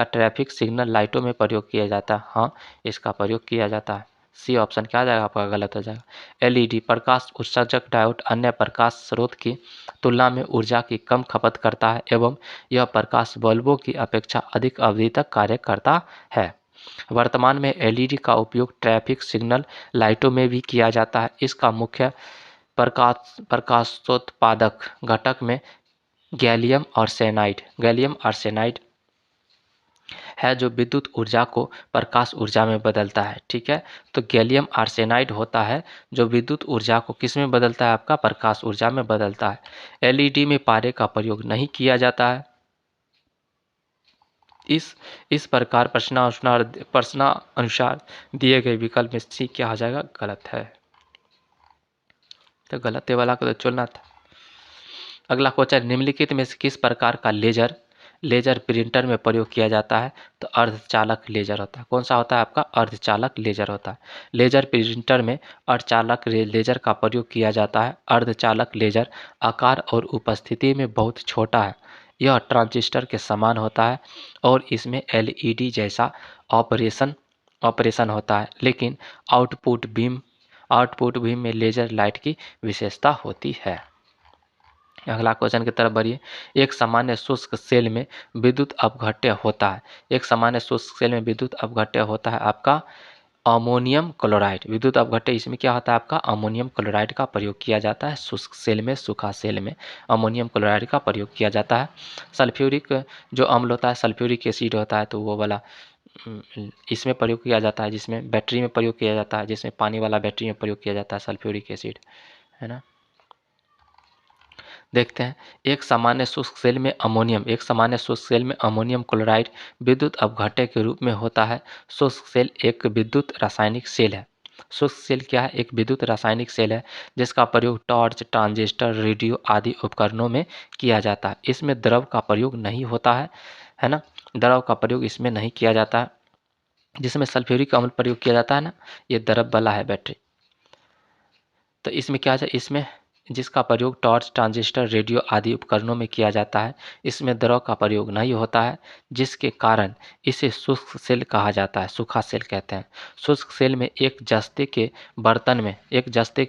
ट्रैफिक सिग्नल लाइटों में प्रयोग किया जाता है, हाँ इसका प्रयोग किया जाता है। सी ऑप्शन क्या आ जाएगा, आपका गलत हो जाएगा। एलईडी प्रकाश उत्सर्जक डायोड अन्य प्रकाश स्रोत की तुलना में ऊर्जा की कम खपत करता है एवं यह प्रकाश बल्बों की अपेक्षा अधिक अवधि तक कार्य करता है। वर्तमान में एलईडी का उपयोग ट्रैफिक सिग्नल लाइटों में भी किया जाता है। इसका मुख्य प्रकाशोत्पादक घटक में गैलियम आर्सेनाइड है जो विद्युत ऊर्जा को प्रकाश ऊर्जा में बदलता है। ठीक है, तो गैलियम आर्सेनाइड होता है जो विद्युत ऊर्जा को किस में बदलता है, आपका प्रकाश ऊर्जा में बदलता है। एलईडी में पारे का प्रयोग नहीं किया जाता है। इस प्रकार प्रश्नानुसार दिए गए विकल्प में सी क्या हो जाएगा, गलत है। तो गलत वाला को तो चुनना था। अगला क्वेश्चन, निम्नलिखित में से किस प्रकार का लेजर प्रिंटर में प्रयोग किया जाता है। तो अर्धचालक लेजर होता है। कौन सा होता है, आपका अर्धचालक लेजर होता है। लेजर प्रिंटर में अर्धचालक लेजर का प्रयोग किया जाता है। अर्धचालक लेजर आकार और उपस्थिति में बहुत छोटा है। यह ट्रांजिस्टर के समान होता है और इसमें एलईडी जैसा ऑपरेशन होता है, लेकिन आउटपुट बीम में लेजर लाइट की विशेषता होती है। अगला क्वेश्चन की तरफ बढ़िए। एक सामान्य शुष्क सेल में विद्युत अपघट्य होता है। एक सामान्य शुष्क सेल में विद्युत अपघट्य होता है आपका अमोनियम क्लोराइड। विद्युत अपघट्य इसमें क्या होता है, आपका अमोनियम क्लोराइड का प्रयोग किया जाता है। शुष्क सेल में, सूखा सेल में अमोनियम क्लोराइड का प्रयोग किया जाता है। सल्फ्यूरिक जो अम्ल होता है, सल्फ्यूरिक एसिड होता है, तो वो वाला इसमें प्रयोग किया जाता है, जिसमें बैटरी में प्रयोग किया जाता है, जिसमें पानी वाला बैटरी में प्रयोग किया जाता है सल्फ्यूरिक एसिड, है ना। देखते हैं, एक सामान्य शुष्क सेल में अमोनियम क्लोराइड विद्युत अपघट्य के रूप में होता है। शुष्क सेल एक विद्युत रासायनिक सेल है। शुष्क सेल क्या है, एक विद्युत रासायनिक सेल है जिसका प्रयोग टॉर्च, ट्रांजिस्टर, रेडियो आदि उपकरणों में किया जाता है। इसमें द्रव का प्रयोग नहीं होता है ना, द्रव का प्रयोग इसमें नहीं किया जाता है। जिसमें सल्फ्यूरिक अम्ल प्रयोग किया जाता है ना, ये द्रव वाला है बैटरी। तो इसमें क्या है, इसमें जिसका प्रयोग टॉर्च, ट्रांजिस्टर, रेडियो आदि उपकरणों में किया जाता है, इसमें द्रव का प्रयोग नहीं होता है, जिसके कारण इसे शुष्क सेल कहा जाता है, सूखा सेल कहते हैं। शुष्क सेल में एक जस्ते के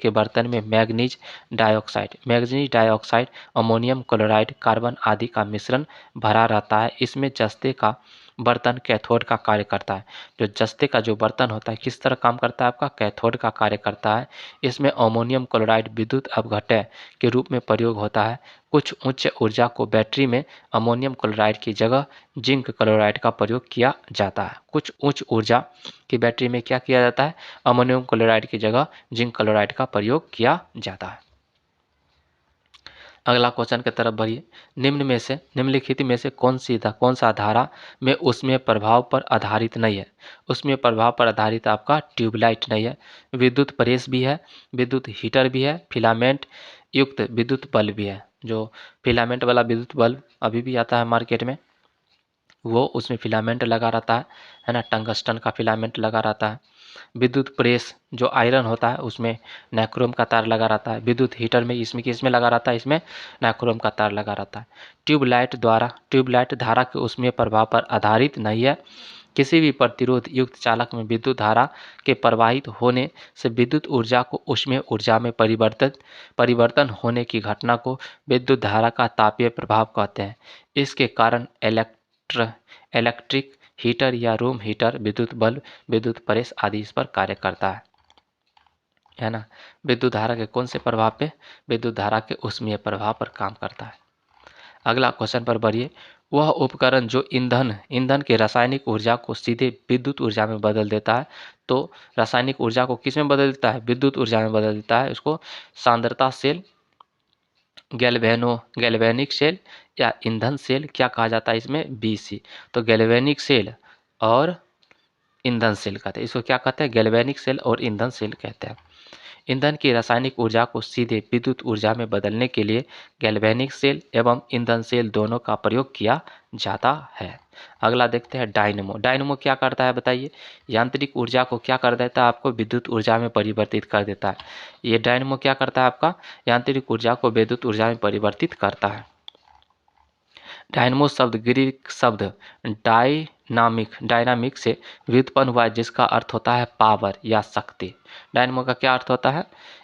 बर्तन में manganese dioxide, ammonium chloride, carbon आदि का मिश्रण भरा रहता है। इसमें जस्ते का बर्तन कैथोड का कार्य करता है। जो जस्ते का जो बर्तन होता है किस तरह काम करता है, आपका कैथोड का कार्य करता है। इसमें अमोनियम क्लोराइड विद्युत अपघट्य के रूप में प्रयोग होता है। कुछ उच्च ऊर्जा को बैटरी में अमोनियम क्लोराइड की जगह जिंक क्लोराइड का प्रयोग किया जाता है। कुछ उच्च ऊर्जा की बैटरी में क्या किया जाता है, अमोनियम क्लोराइड की जगह जिंक क्लोराइड का प्रयोग किया जाता है। अगला क्वेश्चन की तरफ बढ़िए। निम्नलिखित में से कौन सा धारा में ऊष्मीय प्रभाव पर आधारित नहीं है? ऊष्मीय प्रभाव पर आधारित आपका ट्यूबलाइट नहीं है, विद्युत प्रेस भी है, विद्युत हीटर भी है, फिलामेंट युक्त विद्युत बल्ब भी है। जो फिलामेंट वाला विद्युत बल्ब अभी भी आता है मार्केट में, वो उसमें फिलामेंट लगा रहता है ना, टंगस्टन का फिलामेंट लगा रहता है। विद्युत प्रेस जो आयरन होता है उसमें नाइक्रोम का तार लगा रहता है। विद्युत हीटर में इसमें किसमें लगा रहता है? इसमें नाइक्रोम का तार लगा रहता है। ट्यूबलाइट धारा के उसमें प्रभाव पर आधारित नहीं है। किसी भी प्रतिरोध युक्त चालक में विद्युत धारा के प्रवाहित होने से विद्युत ऊर्जा को ऊष्मीय ऊर्जा में परिवर्तन होने की घटना को विद्युत धारा का तापीय प्रभाव कहते हैं। इसके कारण इलेक्ट्रिक हीटर या रूम हीटर, विद्युत बल्ब, विद्युत प्रेस आदि इस पर कार्य करता है ना। विद्युत धारा के कौन से प्रभाव पे? विद्युत धारा के ऊष्मीय प्रभाव पर काम करता है। अगला क्वेश्चन पर बढ़िए। वह उपकरण जो ईंधन के रासायनिक ऊर्जा को सीधे विद्युत ऊर्जा में बदल देता है। तो रासायनिक ऊर्जा को किस में बदल देता है? विद्युत ऊर्जा में बदल देता है। उसको सांद्रता सेल, गैल्वेनिक सेल या ईंधन सेल क्या कहा जाता है? इसमें BC। तो गैल्वेनिक सेल और ईंधन सेल कहते हैं। इसको क्या कहते हैं? गैल्वेनिक सेल और ईंधन सेल कहते हैं। ईंधन की रासायनिक ऊर्जा को सीधे विद्युत ऊर्जा में बदलने के लिए गैल्वेनिक सेल एवं ईंधन सेल दोनों का प्रयोग किया जाता है। अगला देखते हैं डायनमो। डायनमो क्या करता है बताइए? यांत्रिक ऊर्जा को क्या कर देता है? आपको विद्युत ऊर्जा में परिवर्तित कर देता है। ये डायनमो क्या करता है? आपका यांत्रिक ऊर्जा को विद्युत ऊर्जा में परिवर्तित करता है। डायनमो शब्द ग्रीक शब्द डायनामिक से व्युत्पन्न हुआ है, जिसका अर्थ होता है पावर या शक्ति। डायनमो का क्या अर्थ होता है?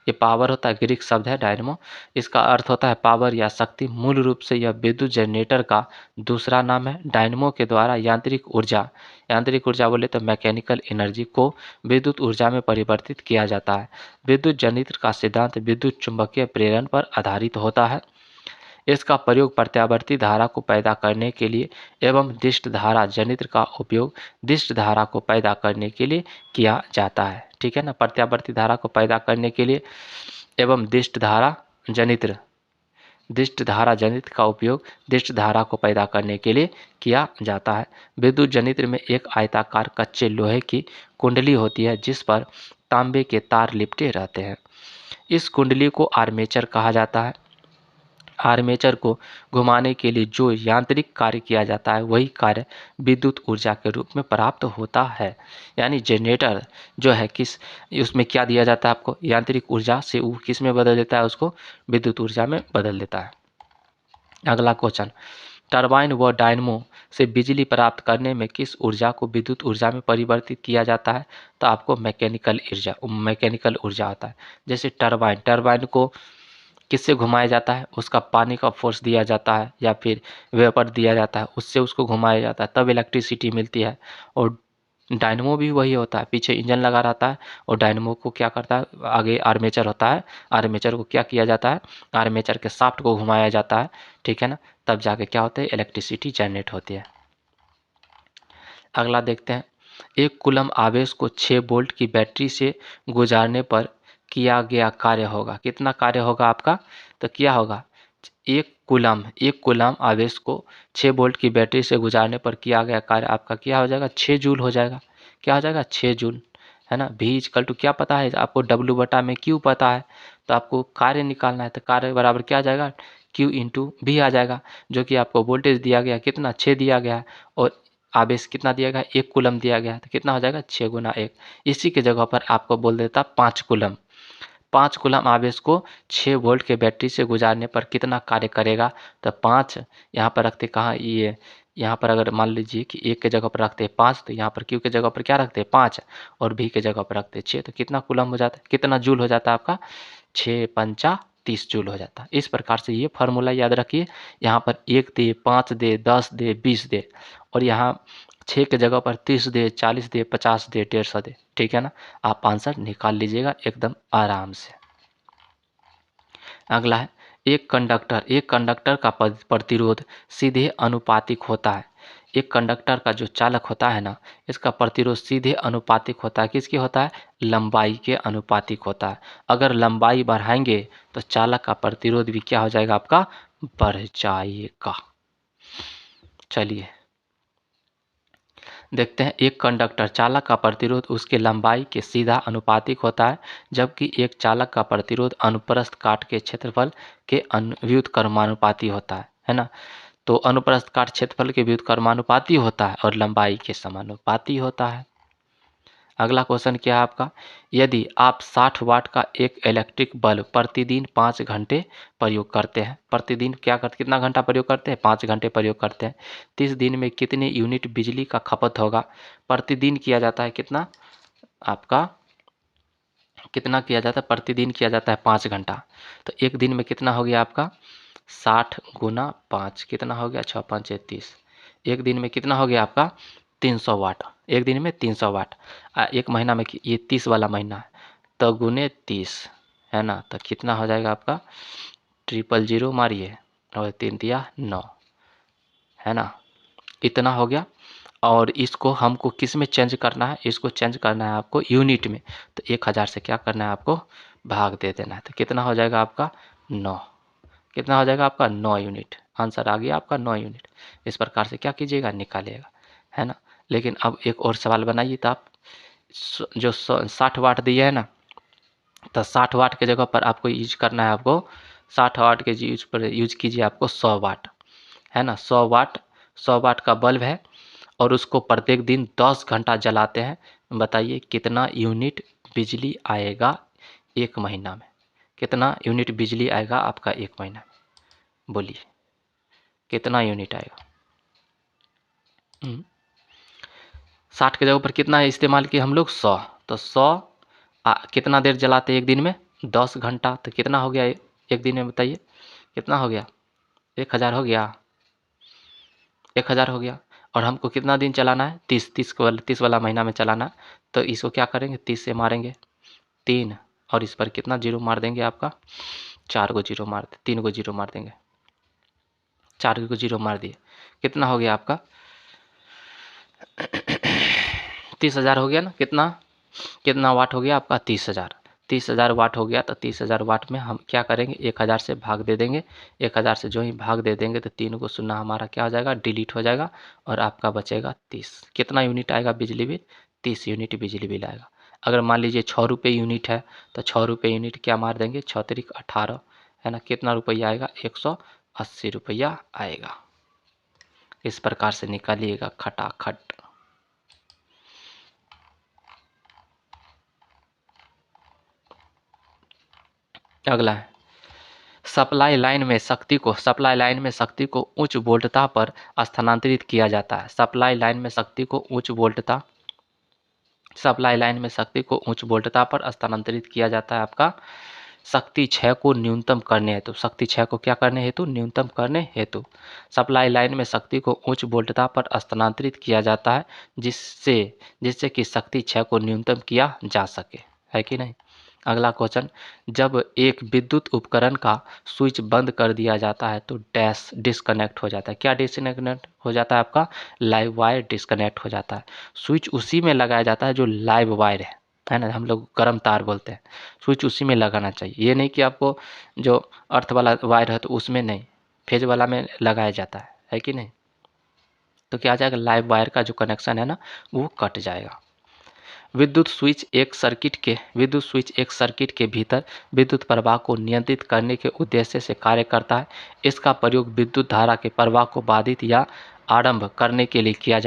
ये पावर होता है, ग्रीक शब्द है डायनमो। इसका अर्थ होता है पावर या शक्ति। मूल रूप से यह विद्युत जनरेटर का दूसरा नाम है। डायनमो के द्वारा यांत्रिक ऊर्जा बोले तो मैकेनिकल एनर्जी को विद्युत ऊर्जा में परिवर्तित किया जाता है। विद्युत जनरेटर का सिद्धांत विद्युत चुंबकीय प्रेरण पर आधारित होता है। इसका प्रयोग प्रत्यावर्ती धारा को पैदा करने के लिए एवं दिष्ट धारा जनित्र का उपयोग दिष्ट धारा को पैदा करने के लिए किया जाता है। ठीक है ना, प्रत्यावर्ती धारा को पैदा करने के लिए एवं दिष्ट धारा जनित्र का उपयोग दिष्ट धारा को पैदा करने के लिए किया जाता है। विद्युत जनित्र में एक आयताकार कच्चे लोहे की कुंडली होती है, जिस पर तांबे के तार लिपटे रहते हैं। इस कुंडली को आर्मेचर कहा जाता है। आर्मेचर को घुमाने के लिए जो यांत्रिक कार्य किया जाता है, वही कार्य विद्युत ऊर्जा के रूप में प्राप्त होता है। यानी जनरेटर जो है उसमें क्या दिया जाता है? आपको यांत्रिक ऊर्जा से वो किस में बदल देता है? उसको विद्युत ऊर्जा में बदल देता है। अगला क्वेश्चन, टरबाइन व डायनमो से बिजली प्राप्त करने में किस ऊर्जा को विद्युत ऊर्जा में परिवर्तित किया जाता है? तो आपको मैकेनिकल ऊर्जा होता है। जैसे टरबाइन को किससे घुमाया जाता है? उसका पानी का फोर्स दिया जाता है या फिर वेपर दिया जाता है, उससे उसको घुमाया जाता है, तब इलेक्ट्रिसिटी मिलती है। और डायनमो भी वही होता है, पीछे इंजन लगा रहता है और डायनमो को क्या करता है? आगे आर्मेचर होता है। आर्मेचर को क्या किया जाता है? आर्मेचर के शाफ्ट को घुमाया जाता है। ठीक है ना, तब जाके क्या होता है? इलेक्ट्रिसिटी जनरेट होती है। अगला देखते हैं। एक कूलम आवेश को 6 वोल्ट की बैटरी से गुजारने पर किया गया कार्य होगा। कितना कार्य होगा आपका? तो क्या होगा? एक कूलम आवेश को 6 वोल्ट की बैटरी से गुजारने पर किया गया कार्य आपका क्या हो जाएगा? 6 जूल हो जाएगा। क्या हो जाएगा? 6 जूल, है ना। V इक्वल टू क्या पता है आपको? W बटा में Q पता है। तो आपको कार्य निकालना है, तो कार्य बराबर क्या आ जाएगा? Q इंटू V आ जाएगा, जो कि आपको वोल्टेज दिया गया कितना? 6 दिया गया है और आवेश कितना दिया गया? 1 कूलम दिया गया है, तो कितना हो जाएगा? 6 गुना 1। इसी के जगह पर आपको बोल देता 5 कूलम। 5 कूलम आवेश को 6 वोल्ट के बैटरी से गुजारने पर कितना कार्य करेगा? तो 5 यहाँ पर रखते कहाँ? ये यहाँ पर अगर मान लीजिए कि 1 के जगह पर रखते हैं 5, तो यहाँ पर Q के जगह पर क्या रखते हैं? 5 और V के जगह पर रखते हैं 6, तो कितना कूलम हो जाता है? कितना जूल हो जाता है आपका? 6 पंचा 30 जूल हो जाता है। इस प्रकार से ये फार्मूला याद रखिए। यहाँ पर 1 दे, 5 दे, 10 दे, 20 दे और यहाँ 6 के जगह पर 30 दे, 40 दे, 50 दे, 150 दे। ठीक है ना, आप आंसर निकाल लीजिएगा एकदम आराम से। अगला है, एक कंडक्टर का प्रतिरोध सीधे अनुपातिक होता है। एक कंडक्टर का जो चालक होता है ना, इसका प्रतिरोध सीधे अनुपातिक होता है। किसकी होता है? लंबाई के अनुपातिक होता है। अगर लंबाई बढ़ाएंगे तो चालक का प्रतिरोध भी क्या हो जाएगा? आपका बढ़ जाएगा। चलिए देखते हैं, एक कंडक्टर चालक का प्रतिरोध उसके लंबाई के सीधा अनुपातिक होता है, जबकि एक चालक का प्रतिरोध अनुप्रस्थ काट के क्षेत्रफल के व्युत्क्रमानुपाती होता है ना। तो अनुप्रस्थ काट क्षेत्रफल के व्युत्क्रमानुपाती होता है और लंबाई के समानुपाती होता है। अगला क्वेश्चन क्या है आपका? यदि आप 60 वाट का एक इलेक्ट्रिक बल्ब प्रतिदिन 5 घंटे प्रयोग करते हैं, प्रतिदिन कितना घंटा प्रयोग करते हैं? 5 घंटे प्रयोग करते हैं। 30 दिन में कितने यूनिट बिजली का खपत होगा? प्रतिदिन किया जाता है कितना आपका, कितना किया जाता है? प्रतिदिन किया जाता है 5 घंटा। तो एक दिन में कितना हो गया आपका? 60 गुना 5 कितना हो गया? 6 5 30। एक दिन में कितना हो गया आपका? 300 वाट। एक दिन में 300 वाट। एक महीना में ये 30 वाला महीना है, तो गुने 30 है ना, तो कितना हो जाएगा आपका? 000 मारिए और 3 दिया 9 है ना, इतना हो गया। और इसको हमको किस में चेंज करना है? इसको चेंज करना है आपको यूनिट में। तो 1000 से क्या करना है आपको? भाग दे देना है। तो कितना हो जाएगा आपका? 9। कितना हो जाएगा आपका? 9 यूनिट। आंसर आ गया आपका 9 यूनिट। इस प्रकार से क्या कीजिएगा? निकालिएगा, है ना। लेकिन अब एक और सवाल बनाइए। तो आप जो 60 वाट दिए है ना, तो 60 वाट के जगह पर आपको यूज करना है, आपको 60 वाट के यूज कीजिए आपको 100 वाट, है ना। 100 वाट का बल्ब है और उसको प्रत्येक दिन 10 घंटा जलाते हैं। बताइए कितना यूनिट बिजली आएगा एक महीना में? कितना यूनिट बिजली आएगा आपका एक महीना में? बोलिए कितना यूनिट आएगा? 60 के जगह पर कितना इस्तेमाल किए हम लोग? 100। तो 100 कितना देर जलाते हैं एक दिन में? 10 घंटा। तो कितना हो गया एक दिन में? बताइए कितना हो गया? 1000 हो गया, 1000 हो गया। और हमको कितना दिन चलाना है? 30 वाला महीना में चलाना है। तो इसको क्या करेंगे? 30 से मारेंगे 3, और इस पर कितना जीरो मार देंगे आपका? 4 को जीरो मार 3 को जीरो मार देंगे, 4 को जीरो मार दिए। कितना हो गया आपका? 30,000 हो गया ना। कितना वाट हो गया आपका? 30,000। 30,000 वाट हो गया। तो 30,000 वाट में हम क्या करेंगे? 1000 से भाग दे देंगे। 1000 से जो ही भाग दे देंगे तो 3 को शून्य हमारा क्या हो जाएगा? डिलीट हो जाएगा और आपका बचेगा 30। कितना यूनिट आएगा बिजली बिल? 30 यूनिट बिजली बिल आएगा। अगर मान लीजिए 6 रुपये यूनिट है, तो 6 रुपये यूनिट क्या मार देंगे? 6 तिरिक 18 है ना। कितना रुपया आएगा? 180 रुपया आएगा। इस प्रकार से निकालिएगा खटाखट। अगला है, सप्लाई लाइन में शक्ति को उच्च वोल्टता पर स्थानांतरित किया जाता है। सप्लाई लाइन में शक्ति को उच्च वोल्टता पर स्थानांतरित किया जाता है आपका शक्ति क्षय को न्यूनतम करने हेतु। शक्ति क्षय को क्या करने हेतु? न्यूनतम करने हेतु। सप्लाई लाइन में शक्ति को उच्च वोल्टता पर स्थानांतरित किया जाता है जिससे कि शक्ति क्षय को न्यूनतम किया जा सके, है कि नहीं। अगला क्वेश्चन, जब एक विद्युत उपकरण का स्विच बंद कर दिया जाता है तो डैश डिस्कनेक्ट हो जाता है। क्या डिस्कनेक्ट हो जाता है आपका? लाइव वायर डिस्कनेक्ट हो जाता है। स्विच उसी में लगाया जाता है जो लाइव वायर है ना, हम लोग गर्म तार बोलते हैं। स्विच उसी में लगाना चाहिए, ये नहीं कि आपको जो अर्थ वाला वायर है तो उसमें नहीं, फेज वाला में लगाया जाता है कि नहीं। तो क्या आ जाएगा? लाइव वायर का जो कनेक्शन है ना, वो कट जाएगा। विद्युत स्विच एक सर्किट के भीतर विद्युत प्रवाह को नियंत्रित करने के उद्देश्य से कार्य करता है। इसका प्रयोग विद्युत धारा के प्रवाह को बाधित या आरंभ करने के लिए किया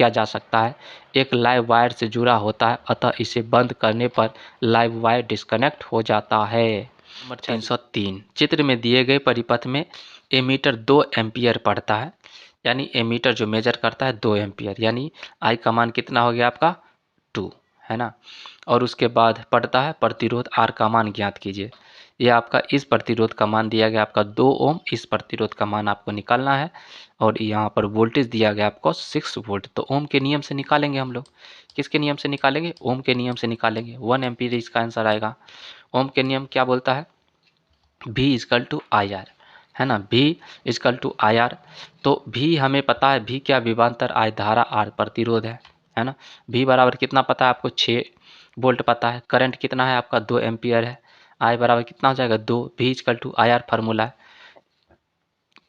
जा सकता है। एक लाइव वायर से जुड़ा होता है, अतः इसे बंद करने पर लाइव वायर डिस्कनेक्ट हो जाता है। नंबर 303, चित्र में दिए गए परिपथ में एमीटर 2 एम्पियर पढ़ता है, यानी एमीटर जो मेजर करता है 2 एम्पियर, यानी आई का मान कितना हो गया आपका? 2 है ना। और उसके बाद पढ़ता है प्रतिरोध आर का मान ज्ञात कीजिए। यह आपका इस प्रतिरोध का मान दिया गया आपका 2 ओम, इस प्रतिरोध का मान आपको निकालना है। और यहाँ पर वोल्टेज दिया गया आपको 6 वोल्ट। तो ओम के नियम से निकालेंगे हम लोग। किसके नियम से निकालेंगे? ओम के नियम से निकालेंगे। 1 एम्पियर इसका आंसर आएगा। ओम के नियम क्या बोलता है? V equal to I R, है ना। V equal to IR। तो V हमें पता है, V क्या, विभवांतर I धारा, R प्रतिरोध है ना। V बराबर कितना पता है आपको, 6 वोल्ट पता है। करंट कितना है आपका, 2 एम्पियर है। I बराबर कितना हो जाएगा, 2। V equal to IR formula है,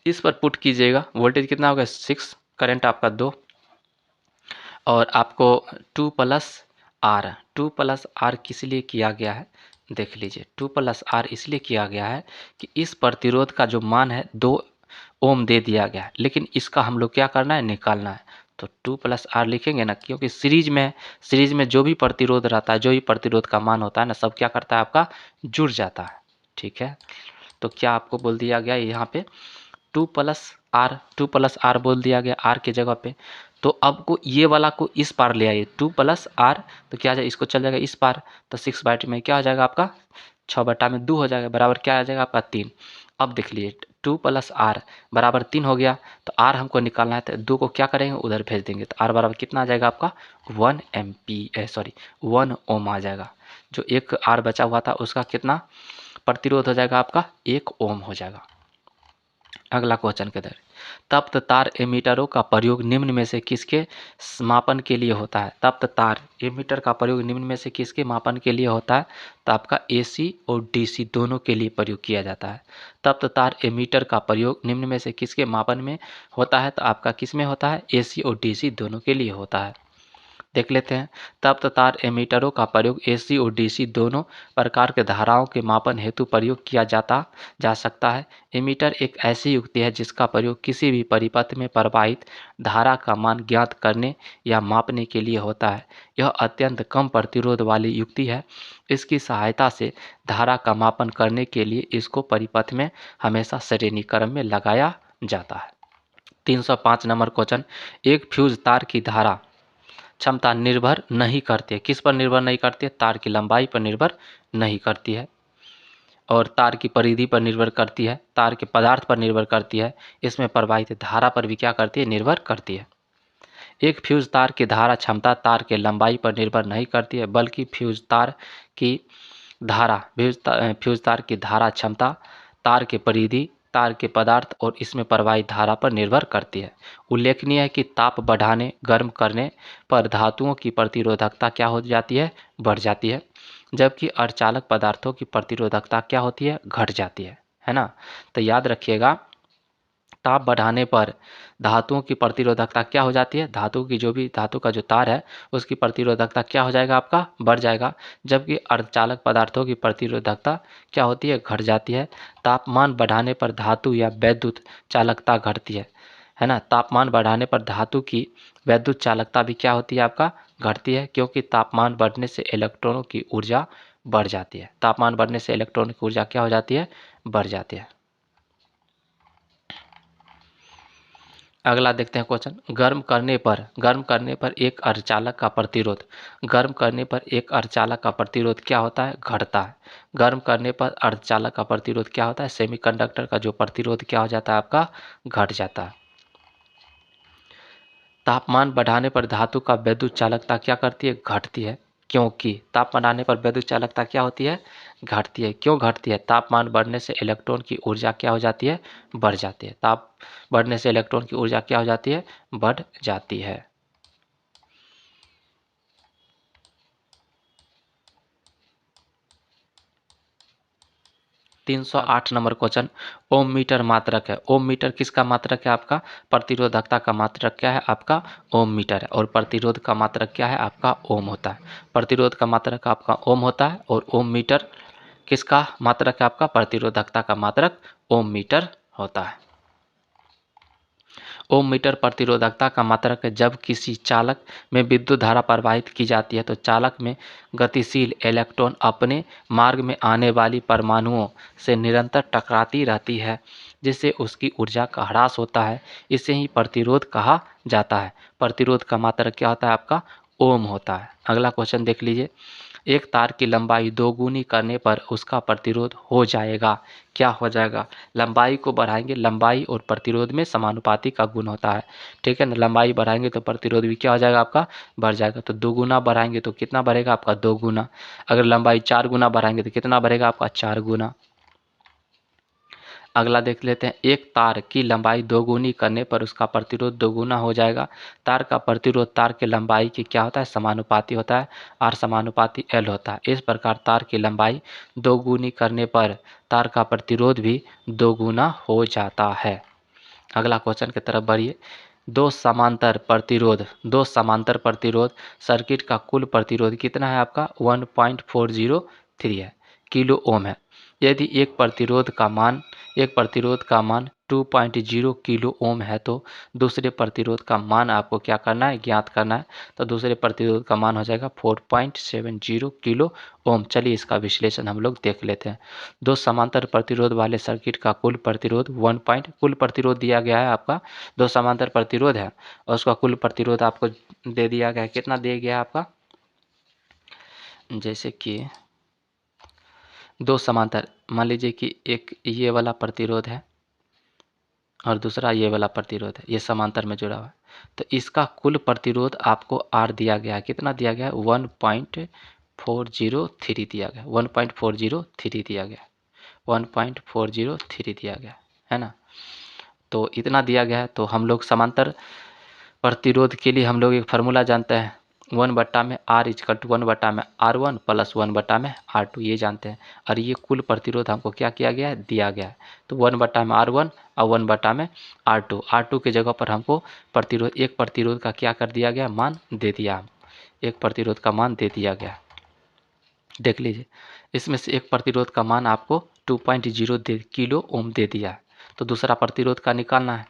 इस पर पुट कीजिएगा। वोल्टेज कितना होगा, 6, करंट आपका 2, और आपको 2 प्लस आर, 2 प्लस आर किस लिए किया गया है, देख लीजिए। 2 प्लस आर इसलिए किया गया है कि इस प्रतिरोध का जो मान है 2 ओम दे दिया गया है, लेकिन इसका हम लोग क्या करना है, निकालना है। तो 2 प्लस आर लिखेंगे ना, क्योंकि सीरीज में जो भी प्रतिरोध रहता है, जो भी प्रतिरोध का मान होता है ना, सब क्या करता है, आपका जुड़ जाता है। ठीक है, तो क्या आपको बोल दिया गया यहाँ पे 2 प्लस आर बोल दिया गया आर के जगह पे। तो अब को ये वाला को इस पार ले आइए, 2 प्लस आर, तो क्या आ जाएगा, इसको चल जाएगा इस पार, तो 6/2 में क्या हो जाएगा आपका, 6/2 हो जाएगा, बराबर क्या आ जाएगा आपका 3। अब देख लीजिए 2 प्लस आर बराबर 3 हो गया। तो आर हमको निकालना है, तो 2 को क्या करेंगे, उधर भेज देंगे। तो आर बराबर कितना आ जाएगा आपका, 1 ओम आ जाएगा। जो एक आर बचा हुआ था उसका कितना प्रतिरोध हो जाएगा आपका, 1 ओम हो जाएगा। अगला क्वेश्चन के अंदर, तप्त तार एमीटरों का प्रयोग निम्न में से किसके मापन के लिए होता है। तप्त तार एमीटर का प्रयोग निम्न में से किसके मापन के लिए होता है, तो आपका AC और DC दोनों के लिए प्रयोग किया जाता है। तप्त तार एमीटर का प्रयोग निम्न में से किसके मापन में होता है, तो आपका किस में होता है, AC और DC दोनों के लिए होता है। देख लेते हैं, तप्त तार एमीटरों का प्रयोग AC और DC दोनों प्रकार के धाराओं के मापन हेतु प्रयोग किया जा सकता है। एमीटर एक ऐसी युक्ति है जिसका प्रयोग किसी भी परिपथ में प्रवाहित धारा का मान ज्ञात करने या मापने के लिए होता है। यह अत्यंत कम प्रतिरोध वाली युक्ति है। इसकी सहायता से धारा का मापन करने के लिए इसको परिपथ में हमेशा श्रेणी क्रम में लगाया जाता है। 305 नंबर क्वेश्चन, एक फ्यूज तार की धारा क्षमता निर्भर नहीं करती है, किस पर निर्भर नहीं करती है, तार की लंबाई पर निर्भर नहीं करती है, और तार की परिधि पर निर्भर करती है, तार के पदार्थ पर निर्भर करती है, इसमें प्रवाहित धारा पर भी क्या करती है, निर्भर करती है। एक फ्यूज तार की धारा क्षमता तार के लंबाई पर निर्भर नहीं करती है, बल्कि फ्यूज तार की धारा क्षमता तार के परिधि, तार के पदार्थ और इसमें प्रवाहित धारा पर निर्भर करती है। उल्लेखनीय है कि ताप बढ़ाने, गर्म करने पर धातुओं की प्रतिरोधकता क्या हो जाती है, बढ़ जाती है, जबकि अर्धचालक पदार्थों की प्रतिरोधकता क्या होती है, घट जाती है ना। तो याद रखिएगा, ताप बढ़ाने पर धातुओं की प्रतिरोधकता क्या हो जाती है, धातु का जो तार है उसकी प्रतिरोधकता क्या हो जाएगा, आपका बढ़ जाएगा, जबकि अर्धचालक पदार्थों की प्रतिरोधकता क्या होती है, घट जाती है। तापमान बढ़ाने पर धातु या वैद्युत चालकता घटती है ना। तापमान बढ़ाने पर धातु की वैद्युत चालकता भी क्या होती है, आपका घटती है, क्योंकि तापमान बढ़ने से इलेक्ट्रॉनों की ऊर्जा बढ़ जाती है। तापमान बढ़ने से इलेक्ट्रॉनों की ऊर्जा क्या हो जाती है, बढ़ जाती है। अगला देखते हैं क्वेश्चन, गर्म करने पर एक अर्धचालक का प्रतिरोध, गर्म करने पर एक अर्धचालक का प्रतिरोध क्या होता है, घटता है। गर्म करने पर अर्धचालक का प्रतिरोध क्या होता है, सेमीकंडक्टर का जो प्रतिरोध क्या हो जाता है, आपका घट जाता है। तापमान बढ़ाने पर धातु का वैद्युत चालकता क्या करती है, घटती है, क्योंकि तापमान बढ़ाने पर वैद्युत चालकता क्या होती है, घटती है। क्यों घटती है, तापमान बढ़ने से इलेक्ट्रॉन की ऊर्जा क्या हो जाती है, बढ़ जाती है। ताप बढ़ने से इलेक्ट्रॉन की ऊर्जा क्या हो जाती है, बढ़ जाती है। 308 नंबर क्वेश्चन, ओम मीटर मात्रक है। ओम मीटर किसका मात्रक है, आपका प्रतिरोधकता का मात्रक क्या है, आपका ओम मीटर है, और प्रतिरोध का मात्रक क्या है, आपका ओम होता है। प्रतिरोध का मात्रक आपका ओम होता है, और ओम मीटर किसका मात्रक है, आपका प्रतिरोधकता का मात्रक ओम मीटर होता है। ओम मीटर प्रतिरोधकता का मात्रक है। जब किसी चालक में विद्युत धारा प्रवाहित की जाती है तो चालक में गतिशील इलेक्ट्रॉन अपने मार्ग में आने वाली परमाणुओं से निरंतर टकराती रहती है, जिससे उसकी ऊर्जा का ह्रास होता है। इसे ही प्रतिरोध कहा जाता है। प्रतिरोध का मात्रक क्या होता है, आपका ओम होता है। अगला क्वेश्चन देख लीजिए, एक तार की लंबाई दोगुनी करने पर उसका प्रतिरोध हो जाएगा, क्या हो जाएगा, लंबाई को बढ़ाएंगे, लंबाई और प्रतिरोध में समानुपाती का गुण होता है, ठीक है ना। लंबाई बढ़ाएंगे तो प्रतिरोध भी क्या हो जाएगा, आपका बढ़ जाएगा। तो 2 गुना बढ़ाएंगे तो कितना बढ़ेगा, आपका 2 गुना। अगर लंबाई 4 गुना बढ़ाएंगे तो कितना बढ़ेगा, आपका 4 गुना। अगला देख लेते हैं, एक तार की लंबाई दोगुनी करने पर उसका प्रतिरोध दोगुना हो जाएगा। तार का प्रतिरोध तार की लंबाई की क्या होता है, समानुपाती होता है, R समानुपाती L होता है। इस प्रकार तार की लंबाई दोगुनी करने पर तार का प्रतिरोध भी दोगुना हो जाता है। अगला क्वेश्चन की तरफ बढ़िए। दो समांतर प्रतिरोध सर्किट का कुल प्रतिरोध कितना है आपका, 1.403 है, किलो ओम है। यदि एक प्रतिरोध का मान 2.0 किलो ओम है तो दूसरे प्रतिरोध का मान आपको क्या करना है, ज्ञात करना है। तो दूसरे प्रतिरोध का मान हो जाएगा 4.70 किलो ओम। चलिए इसका विश्लेषण हम लोग देख लेते हैं। दो समांतर प्रतिरोध वाले सर्किट का कुल प्रतिरोध कुल प्रतिरोध दिया गया है आपका, दो समांतर प्रतिरोध है और उसका कुल प्रतिरोध आपको दे दिया गया है। कितना दिया गया है आपका, जैसे कि दो समांतर, मान लीजिए कि एक ये वाला प्रतिरोध है और दूसरा ये वाला प्रतिरोध है, ये समांतर में जुड़ा हुआ है। तो इसका कुल प्रतिरोध आपको R दिया गया है। कितना दिया गया है, 1.403 दिया गया, 1.403 दिया गया, 1.403 दिया गया है ना। तो इतना दिया गया है। तो हम लोग समांतर प्रतिरोध के लिए हम लोग एक फार्मूला जानते हैं, 1/R=1/R1 प्लस 1/R2, ये जानते हैं। और ये कुल प्रतिरोध हमको क्या किया गया है, दिया गया है। तो 1/R1 और 1/R2, R2 की जगह पर हमको एक प्रतिरोध का क्या कर दिया गया, मान दे दिया, एक प्रतिरोध का मान दे दिया गया। देख लीजिए, इसमें से एक प्रतिरोध का मान आपको 2.0 किलो ओम दे दिया है। तो दूसरा प्रतिरोध का निकालना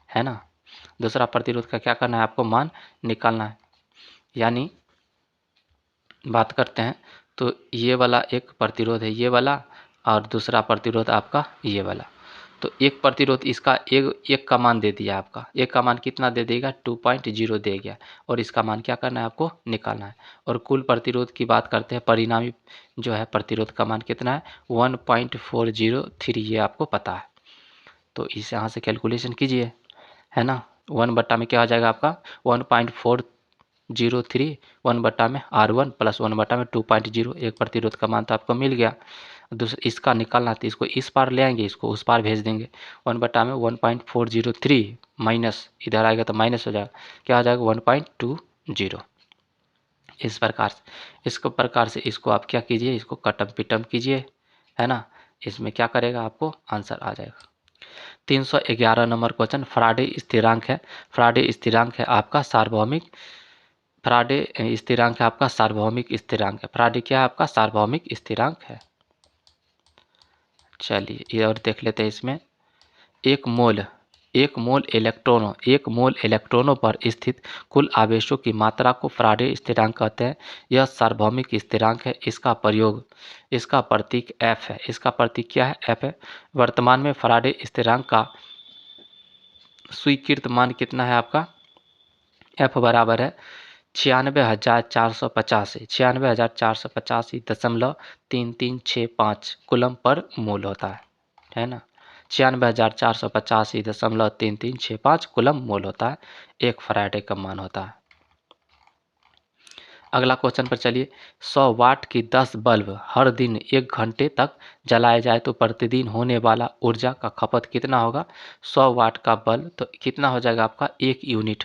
है ना, दूसरा प्रतिरोध का क्या करना है, आपको मान निकालना है। यानी बात करते हैं तो ये वाला एक प्रतिरोध है, ये वाला, और दूसरा प्रतिरोध आपका ये वाला। तो एक प्रतिरोध इसका एक का मान दे दिया आपका, एक का मान कितना दे देगा, 2.0 दे गया, और इसका मान क्या करना है, आपको निकालना है। और कुल प्रतिरोध की बात करते हैं, परिणामी जो है प्रतिरोध का मान कितना है, 1.403, ये आपको पता है। तो इस यहाँ से कैलकुलेशन कीजिए, है ना। 1/में क्या हो जाएगा आपका, 1.403, 1/में R1 प्लस 1/में 2.0, एक प्रतिरोध का मान तो आपको मिल गया। दूसरा इसका निकालना, तो इसको इस पार ले आएंगे, इसको उस पार भेज देंगे। 1/में 1.403 माइनस इधर आएगा तो माइनस हो जाएगा, क्या हो जाएगा, 1.20। इस प्रकार से इसको आप क्या कीजिए, इसको कटम पिटम कीजिए, है ना। इसमें क्या करेगा, आपको आंसर आ जाएगा। 311 नंबर क्वेश्चन, फराडे स्थिरांक है। फराडे स्थिरांक है आपका सार्वभौमिक, फराडे स्थिरांक है आपका सार्वभौमिक स्थिरांक है। फराडे क्या है आपका, सार्वभौमिक स्थिरांक है। चलिए ये और देख लेते हैं। इसमें एक मोल इलेक्ट्रॉनों पर स्थित कुल आवेशों की मात्रा को फराडे स्थिरांक कहते हैं। यह सार्वभौमिक स्थिरांक है। इसका प्रतीक F है। इसका प्रतीक क्या है, F है। वर्तमान में फराडे स्थिरांक का स्वीकृत मान कितना है आपका, F बराबर है 96,485.3365 कूलम पर मोल होता है ना। 96,485.3365 कूलम मोल होता है, एक फराडे का मान होता है। अगला क्वेश्चन पर चलिए, 100 वाट की 10 बल्ब हर दिन 1 घंटे तक जलाए जाए तो प्रतिदिन होने वाला ऊर्जा का खपत कितना होगा। 100 वाट का बल्ब तो कितना हो जाएगा आपका, 1 यूनिट।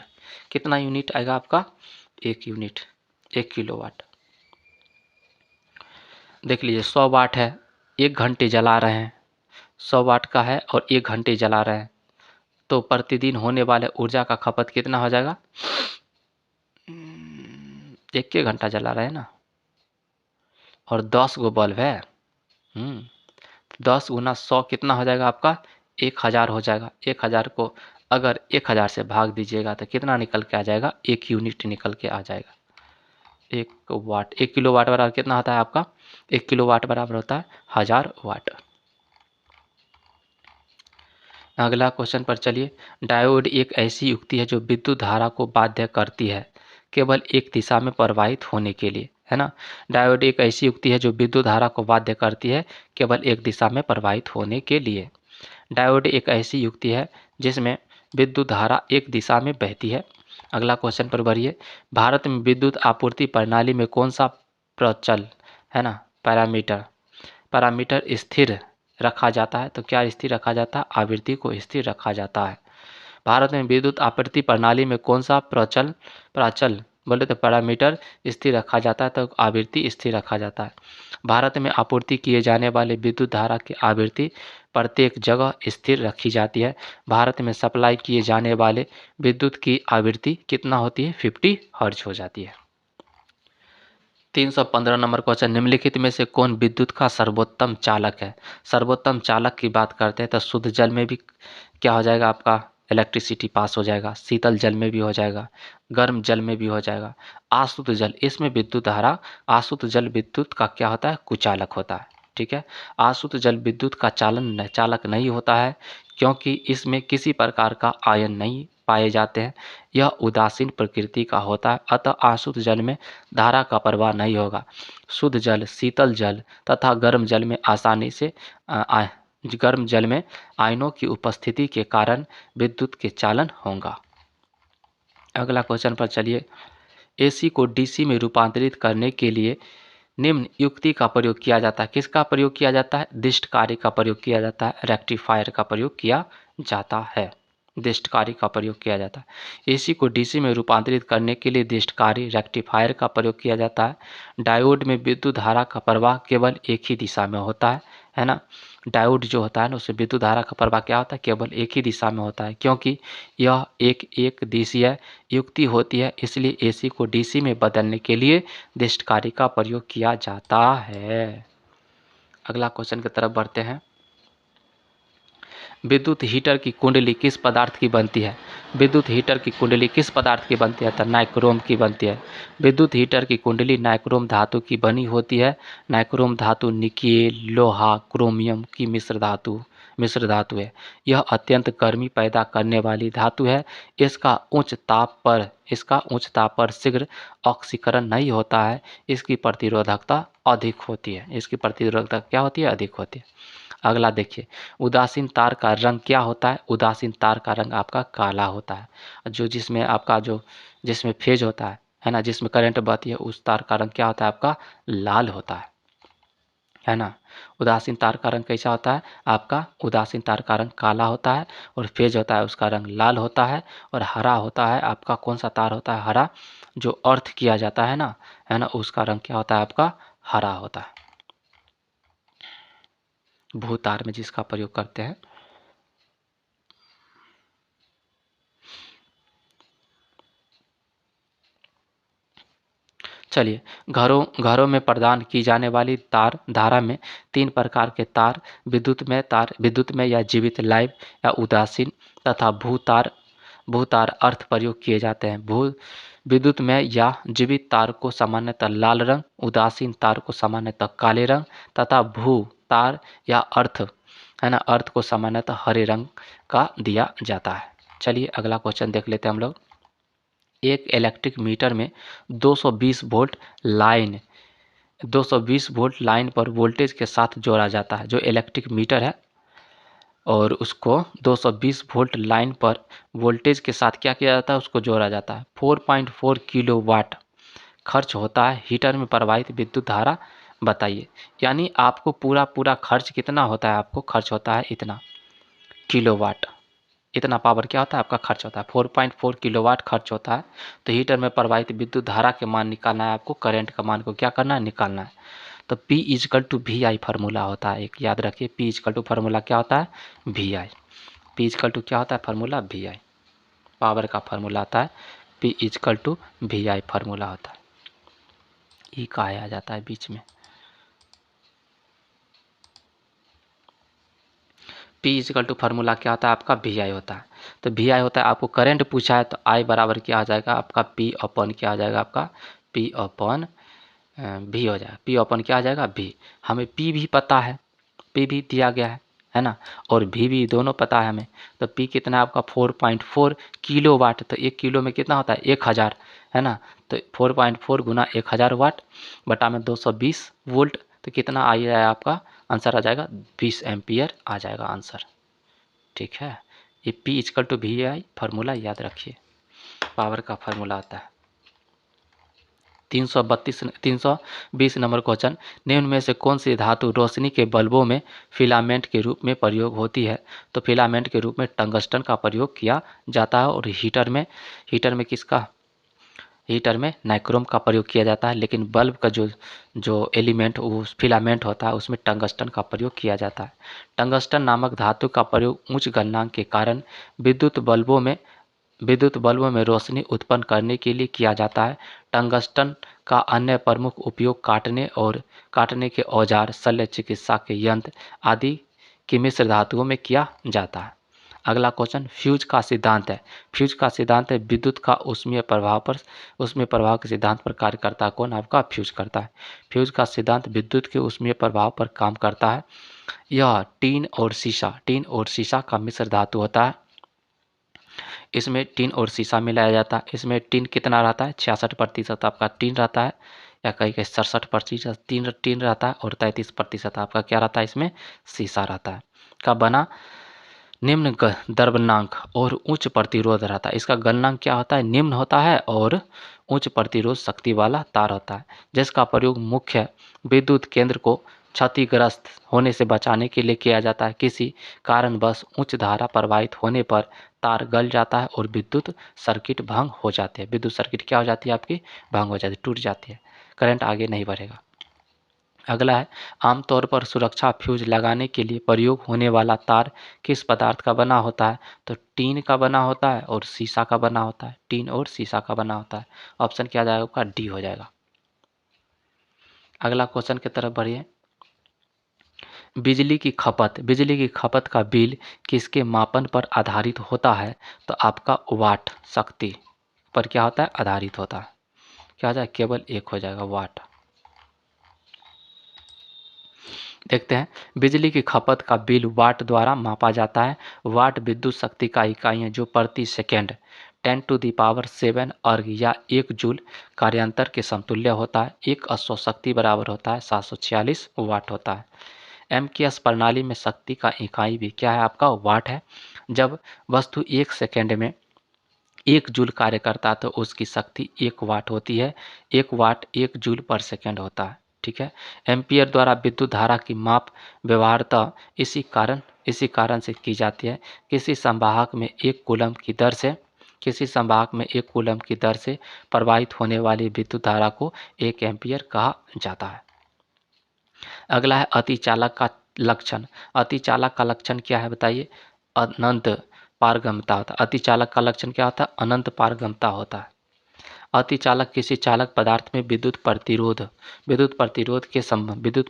कितना यूनिट आएगा आपका, 1 यूनिट, 1 किलोवाट। देख लीजिए 100 वाट है, 1 घंटे जला रहे हैं, 100 वाट का है और 1 घंटे जला रहे हैं, तो प्रतिदिन होने वाले ऊर्जा का खपत कितना हो जाएगा, 1 घंटा जला रहे हैं ना, और 10 गो बल्ब है, 10 गुना 100 कितना हो जाएगा आपका, 1000 हो जाएगा। 1000 को अगर 1000 से भाग दीजिएगा तो कितना निकल के आ जाएगा, 1 यूनिट निकल के आ जाएगा। 1 वाट, 1 किलो वाट बराबर कितना होता है आपका, 1 किलो वाट बराबर होता है 1000 वाट। अगला क्वेश्चन पर चलिए, डायोड एक ऐसी युक्ति है जो विद्युत धारा को बाध्य करती है केवल एक दिशा में प्रवाहित होने के लिए, है ना। डायोड एक ऐसी युक्ति है जो विद्युत धारा को बाध्य करती है केवल एक दिशा में प्रवाहित होने के लिए। डायोड एक ऐसी युक्ति है जिसमें विद्युत धारा एक दिशा में बहती है। अगला क्वेश्चन पर बढ़िए, भारत में विद्युत आपूर्ति प्रणाली में कौन सा प्रचल, है ना, पैरामीटर स्थिर रखा जाता है। तो क्या स्थिर रखा जाता है? आवृत्ति को स्थिर रखा जाता है। भारत में विद्युत आपूर्ति प्रणाली में कौन सा प्राचल बोले तो पैरामीटर स्थिर रखा जाता है? तो आवृत्ति स्थिर रखा जाता है। भारत में आपूर्ति किए जाने वाले विद्युत धारा की आवृत्ति प्रत्येक जगह स्थिर रखी जाती है। भारत में सप्लाई किए जाने वाले विद्युत की आवृत्ति कितना होती है? 50 हर्ट्ज हो जाती है। 315 नंबर क्वेश्चन, निम्नलिखित में से कौन विद्युत का सर्वोत्तम चालक है? सर्वोत्तम चालक की बात करते हैं तो शुद्ध जल में भी क्या हो जाएगा आपका? इलेक्ट्रिसिटी पास हो जाएगा। शीतल जल में भी हो जाएगा, गर्म जल में भी हो जाएगा। आशुद्ध जल, इसमें विद्युत धारा, आशुद्ध जल विद्युत का क्या होता है? कुचालक होता है। ठीक है। अशुद्ध जल विद्युत का चालक नहीं होता है, क्योंकि इसमें किसी प्रकार का आयन नहीं पाए जाते हैं। यह उदासीन प्रकृति का होता है, अतः अशुद्ध जल में धारा का प्रवाह नहीं होगा। शुद्ध जल, शीतल जल तथा गर्म जल में आसानी से गर्म जल में आयनों की उपस्थिति के कारण विद्युत के चालन होगा। अगला क्वेश्चन पर चलिए। एसी को डीसी में रूपांतरित करने के लिए निम्न युक्ति का प्रयोग किया जाता है। किसका प्रयोग किया जाता है? दिष्टकारी का प्रयोग किया जाता है, रेक्टिफायर का प्रयोग किया जाता है। दिष्टकारी का प्रयोग किया जाता है। एसी को डीसी में रूपांतरित करने के लिए दिष्टकारी रेक्टिफायर का प्रयोग किया जाता है। डायोड में विद्युत धारा का प्रवाह केवल एक ही दिशा में होता है ना। डायोड जो होता है ना, उससे विद्युत धारा का प्रवाह क्या होता है? केवल एक ही दिशा में होता है, क्योंकि यह एक दिशीय युक्ति होती है। इसलिए एसी को डीसी में बदलने के लिए दिष्टकारी का प्रयोग किया जाता है। अगला क्वेश्चन की तरफ बढ़ते हैं। विद्युत हीटर की कुंडली किस पदार्थ की बनती है? विद्युत हीटर की कुंडली किस पदार्थ की बनती है? तो नाइक्रोम की बनती है। विद्युत हीटर की कुंडली नाइक्रोम धातु की बनी होती है। नाइक्रोम धातु निकेल, लोहा, क्रोमियम की मिश्र धातु है। यह अत्यंत गर्मी पैदा करने वाली धातु है। इसका उच्च ताप पर शीघ्र ऑक्सीकरण नहीं होता है। इसकी प्रतिरोधकता अधिक होती है। इसकी प्रतिरोधकता क्या होती है? अधिक होती है। अगला देखिए, उदासीन तार का रंग क्या होता है? उदासीन तार का रंग आपका काला होता है। जिसमें फेज होता है ना, जिसमें करंट बहती है, उस तार का रंग क्या होता है? आपका लाल होता है ना। उदासीन तार का रंग कैसा होता है? आपका उदासीन तार का रंग काला होता है, और फेज होता है उसका रंग लाल होता है। और हरा होता है आपका, कौन सा तार होता है? हरा, जो अर्थ किया जाता है ना, उसका रंग क्या होता है? आपका हरा होता है। भूतार में जिसका प्रयोग करते हैं। चलिए, घरों में प्रदान की जाने वाली तार धारा में 3 प्रकार के तार, विद्युत में या जीवित लाइव या उदासीन तथा भूतार अर्थ प्रयोग किए जाते हैं। विद्युत में या जीवित तार को सामान्यतः लाल रंग, उदासीन तार को सामान्यतः काले रंग तथा भू तार या अर्थ को सामान्यतः हरे रंग का दिया जाता है। चलिए अगला क्वेश्चन देख लेते हैं हम लोग। एक इलेक्ट्रिक मीटर में 220 वोल्ट लाइन पर वोल्टेज के साथ जोड़ा जाता है। जो इलेक्ट्रिक मीटर है और उसको 220 वोल्ट लाइन पर वोल्टेज के साथ क्या किया जाता है? उसको जोड़ा जाता है। 4.4 किलोवाट खर्च होता है। हीटर में प्रवाहित विद्युत धारा बताइए। यानी आपको पूरा खर्च कितना होता है? आपको खर्च होता है इतना किलोवाट, इतना पावर क्या होता है? आपका खर्च होता है। 4.4 किलोवाट खर्च होता है। तो हीटर में प्रवाहित विद्युत धारा के मान निकालना है आपको, करंट का मान को क्या करना है? निकालना है। तो P equal to V I formula होता है एक, याद रखिए। P इजकल टू फार्मूला क्या होता है? V I. P equal to क्या होता है? Formula V I. पावर का फार्मूला आता है P equal to V I formula होता है। ई का आ जाता है बीच में। P इजकल टू फार्मूला क्या होता है? आपका वी आई होता है। तो वी आई होता है, आपको करंट पूछा है तो आई बराबर क्या आ जाएगा? आपका P अपॉन क्या आ जाएगा? आपका P अपॉन भी हो जाएगा। P अपॉन क्या आ जाएगा? भी। हमें P भी पता है, P भी दिया गया है ना, और भी दोनों पता है हमें। तो P कितना है आपका? 4.4 किलो वाट। तो 1 किलो में कितना होता है? 1000 है ना। तो 4.4 गुना 1000 वाट बटा में 220 वोल्ट, तो कितना आ जाएगा आपका? आंसर आ जाएगा 20 एम्पियर आ जाएगा आंसर। ठीक है। ये P equal to V I formula याद रखिए, पावर का फार्मूला आता है। 320 नंबर क्वेश्चन, निम्न में से कौन सी धातु रोशनी के बल्बों में फिलामेंट के रूप में प्रयोग होती है? तो फिलामेंट के रूप में टंगस्टन का प्रयोग किया जाता है। और हीटर में नाइक्रोम का प्रयोग किया जाता है, लेकिन बल्ब का जो एलिमेंट वो फिलामेंट होता है उसमें टंगस्टन का प्रयोग किया जाता है। टंगस्टन नामक धातु का प्रयोग उच्च गलनांक के कारण विद्युत बल्बों में रोशनी उत्पन्न करने के लिए किया जाता है। टंगस्टन का अन्य प्रमुख उपयोग काटने के औजार, शल्य चिकित्सा के यंत्र आदि की मिश्र धातुओं में किया जाता है। अगला क्वेश्चन, फ्यूज का सिद्धांत है। फ्यूज का सिद्धांत है विद्युत का ऊष्मीय प्रभाव के सिद्धांत पर कार्य करता है। कौन? आपका फ्यूज करता है। फ्यूज का सिद्धांत विद्युत के ऊष्मीय प्रभाव पर काम करता है। यह टीन और सीसा का मिश्र धातु होता है। इसमें टीन और सीसा मिलाया जाता है। इसमें टीन कितना रहता है? 66% आपका टीन रहता है, या कहीं 67% टीन रहता है, और 33% आपका क्या रहता है? इसमें सीसा रहता है। का बना निम्न द्रव्यनांक और उच्च प्रतिरोध रहता है। इसका गलनांक क्या होता है? निम्न होता है, और उच्च प्रतिरोध शक्ति वाला तार होता है, जिसका प्रयोग मुख्य विद्युत केंद्र को क्षतिग्रस्त होने से बचाने के लिए किया जाता है। किसी कारणवश उच्च धारा प्रवाहित होने पर तार गल जाता है और विद्युत सर्किट भंग हो जाते हैं। विद्युत सर्किट क्या हो जाती है? आपकी भंग हो जाती है, टूट जाती है, करंट आगे नहीं बढ़ेगा। अगला है, आमतौर पर सुरक्षा फ्यूज लगाने के लिए प्रयोग होने वाला तार किस पदार्थ का बना होता है? तो टीन का बना होता है और सीसा का बना होता है। टीन और सीसा का बना होता है। ऑप्शन क्या जाएगा आपका? डी हो जाएगा। अगला क्वेश्चन की तरफ बढ़िए। बिजली की खपत का बिल किसके मापन पर आधारित होता है? तो आपका वाट शक्ति पर क्या होता है? आधारित होता है। क्या हो जाएगा? केवल एक हो जाएगा, वाट। देखते हैं, बिजली की खपत का बिल वाट द्वारा मापा जाता है। वाट विद्युत शक्ति का इकाई है जो प्रति सेकेंड 10⁷ अर्घ या 1 जूल कार्यांतर के समतुल्य होता है। एक अश्व शक्ति बराबर होता है 746 वाट होता है। एमकेएस प्रणाली में शक्ति का इकाई भी क्या है? आपका वाट है। जब वस्तु 1 सेकेंड में 1 जूल कार्य करता है तो उसकी शक्ति 1 वाट होती है। 1 वाट 1 जूल पर सेकेंड होता है। ठीक है। एम्पियर द्वारा विद्युत धारा की माप व्यवहारतः इसी कारण से की जाती है। किसी संवाहक में 1 कूलम की दर से प्रवाहित होने वाली विद्युत धारा को 1 एम्पियर कहा जाता है। अगला है अतिचालक का लक्षण। अतिचालक का लक्षण क्या है बताइए? अनंत पारगम्यता होता है। अतिचालक का लक्षण क्या होता है? अनंत पारगम्यता होता है। अतिचालक किसी चालक पदार्थ में विद्युत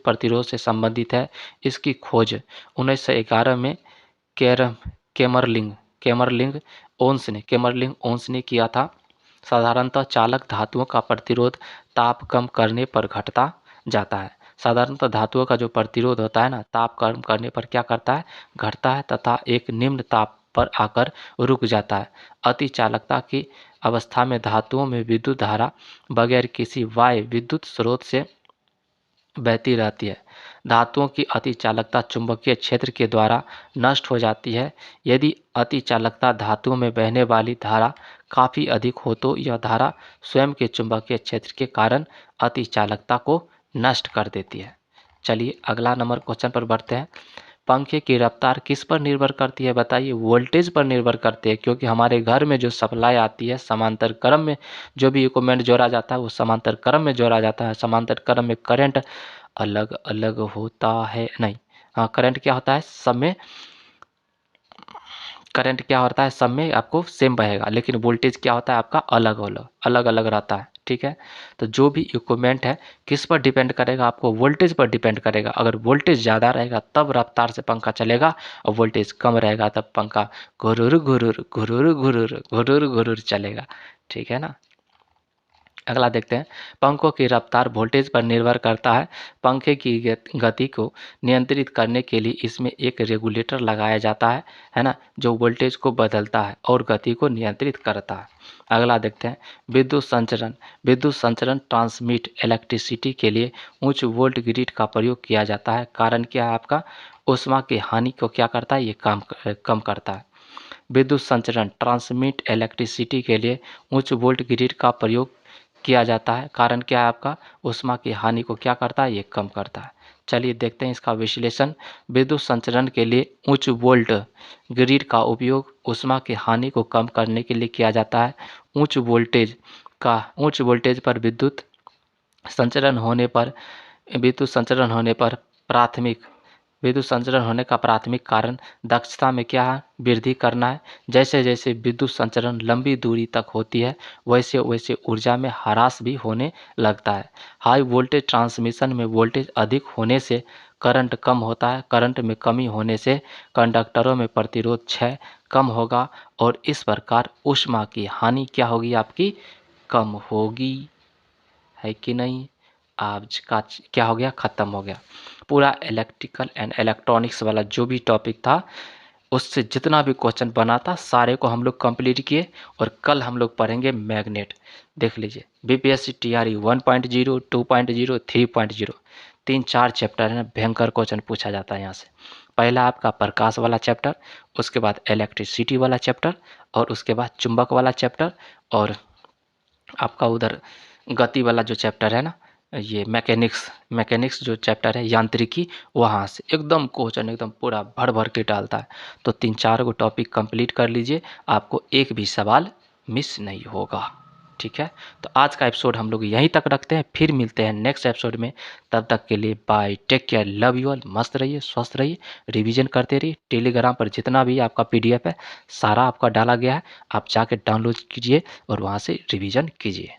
प्रतिरोध से संबंधित है। इसकी खोज 1911 में केमरलिंग ओन्स ने किया था। साधारणतः चालक धातुओं का प्रतिरोध ताप कम करने पर घटता जाता है। साधारणतः धातुओं का जो प्रतिरोध होता है ना, ताप कम करने पर क्या करता है? घटता है, तथा एक निम्न ताप पर आकर रुक जाता है। अतिचालकता की अवस्था में धातुओं में विद्युत धारा बगैर किसी बाह्य विद्युत स्रोत से बहती रहती है। धातुओं की अतिचालकता चुंबकीय क्षेत्र के द्वारा नष्ट हो जाती है। यदि अतिचालकता धातुओं में बहने वाली धारा काफ़ी अधिक हो तो यह धारा स्वयं के चुंबकीय क्षेत्र के कारण अतिचालकता को नष्ट कर देती है। चलिए अगला नंबर क्वेश्चन पर बढ़ते हैं। पंखे की रफ्तार किस पर निर्भर करती है बताइए? वोल्टेज पर निर्भर करती है, क्योंकि हमारे घर में जो सप्लाई आती है समांतर क्रम में जो भी इक्विपमेंट जोड़ा जाता है वो समांतर क्रम में जोड़ा जाता है। समांतर क्रम में करंट अलग अलग होता है, नहीं, हाँ, करंट क्या होता है? सब में आपको सेम बहेगा, लेकिन वोल्टेज क्या होता है? आपका अलग अलग रहता है। ठीक है। तो जो भी इक्विपमेंट है किस पर डिपेंड करेगा? आपको वोल्टेज पर डिपेंड करेगा। अगर वोल्टेज ज़्यादा रहेगा तब रफ्तार से पंखा चलेगा, और वोल्टेज कम रहेगा तब पंखा घुरुर घुरुर घुरुर घुरुर घुरुर घुरुर चलेगा। ठीक है ना। अगला देखते हैं, पंखों की रफ्तार वोल्टेज पर निर्भर करता है। पंखे की गति को नियंत्रित करने के लिए इसमें एक रेगुलेटर लगाया जाता है ना, जो वोल्टेज को बदलता है और गति को नियंत्रित करता है। अगला देखते हैं, विद्युत संचरण ट्रांसमिट इलेक्ट्रिसिटी के लिए उच्च वोल्ट ग्रिड का प्रयोग किया जाता है। कारण क्या है? आपका ऊष्मा की हानि को क्या करता है? ये कम करता है। विद्युत संचरण ट्रांसमिट इलेक्ट्रिसिटी के लिए उच्च वोल्ट ग्रिड का प्रयोग किया जाता है। कारण क्या है आपका, ऊष्मा की हानि को क्या करता है, ये कम करता है। चलिए देखते हैं इसका विश्लेषण। विद्युत संचरण के लिए उच्च वोल्ट ग्रिड का उपयोग ऊष्मा की हानि को कम करने के लिए किया जाता है। उच्च वोल्टेज पर संचरण होने पर विद्युत संचरण होने पर प्राथमिक विद्युत संचरण होने का प्राथमिक कारण दक्षता में क्या है, वृद्धि करना है। जैसे जैसे विद्युत संचरण लंबी दूरी तक होती है वैसे वैसे ऊर्जा में ह्रास भी होने लगता है। हाई वोल्टेज ट्रांसमिशन में वोल्टेज अधिक होने से करंट कम होता है। करंट में कमी होने से कंडक्टरों में प्रतिरोध क्षय कम होगा और इस प्रकार ऊष्मा की हानि क्या होगी, आपकी कम होगी, है कि नहीं। आज का क्या हो गया, ख़त्म हो गया। पूरा इलेक्ट्रिकल एंड इलेक्ट्रॉनिक्स वाला जो भी टॉपिक था उससे जितना भी क्वेश्चन बना था सारे को हम लोग कंप्लीट किए। और कल हम लोग पढ़ेंगे मैग्नेट। देख लीजिए बीपीएससी टीआरई 1.0, 2.0, 3.0, 3-4 चैप्टर है ना, भयंकर क्वेश्चन पूछा जाता है यहाँ से। पहला आपका प्रकाश वाला चैप्टर, उसके बाद इलेक्ट्रिसिटी वाला चैप्टर, और उसके बाद चुंबक वाला चैप्टर, और आपका उधर गति वाला जो चैप्टर है ना, ये मैकेनिक्स जो चैप्टर है यांत्रिकी, वहाँ से एकदम क्वेश्चन एकदम पूरा भर भर के डालता है। तो 3-4 गो टॉपिक कंप्लीट कर लीजिए, आपको एक भी सवाल मिस नहीं होगा। ठीक है, तो आज का एपिसोड हम लोग यहीं तक रखते हैं, फिर मिलते हैं नेक्स्ट एपिसोड में। तब तक के लिए bye, take care, love you all. मस्त रहिए, स्वस्थ रहिए, रिवीजन करते रहिए। टेलीग्राम पर जितना भी आपका पीडीएफ है सारा आपका डाला गया है, आप जाके डाउनलोड कीजिए और वहाँ से रिवीजन कीजिए।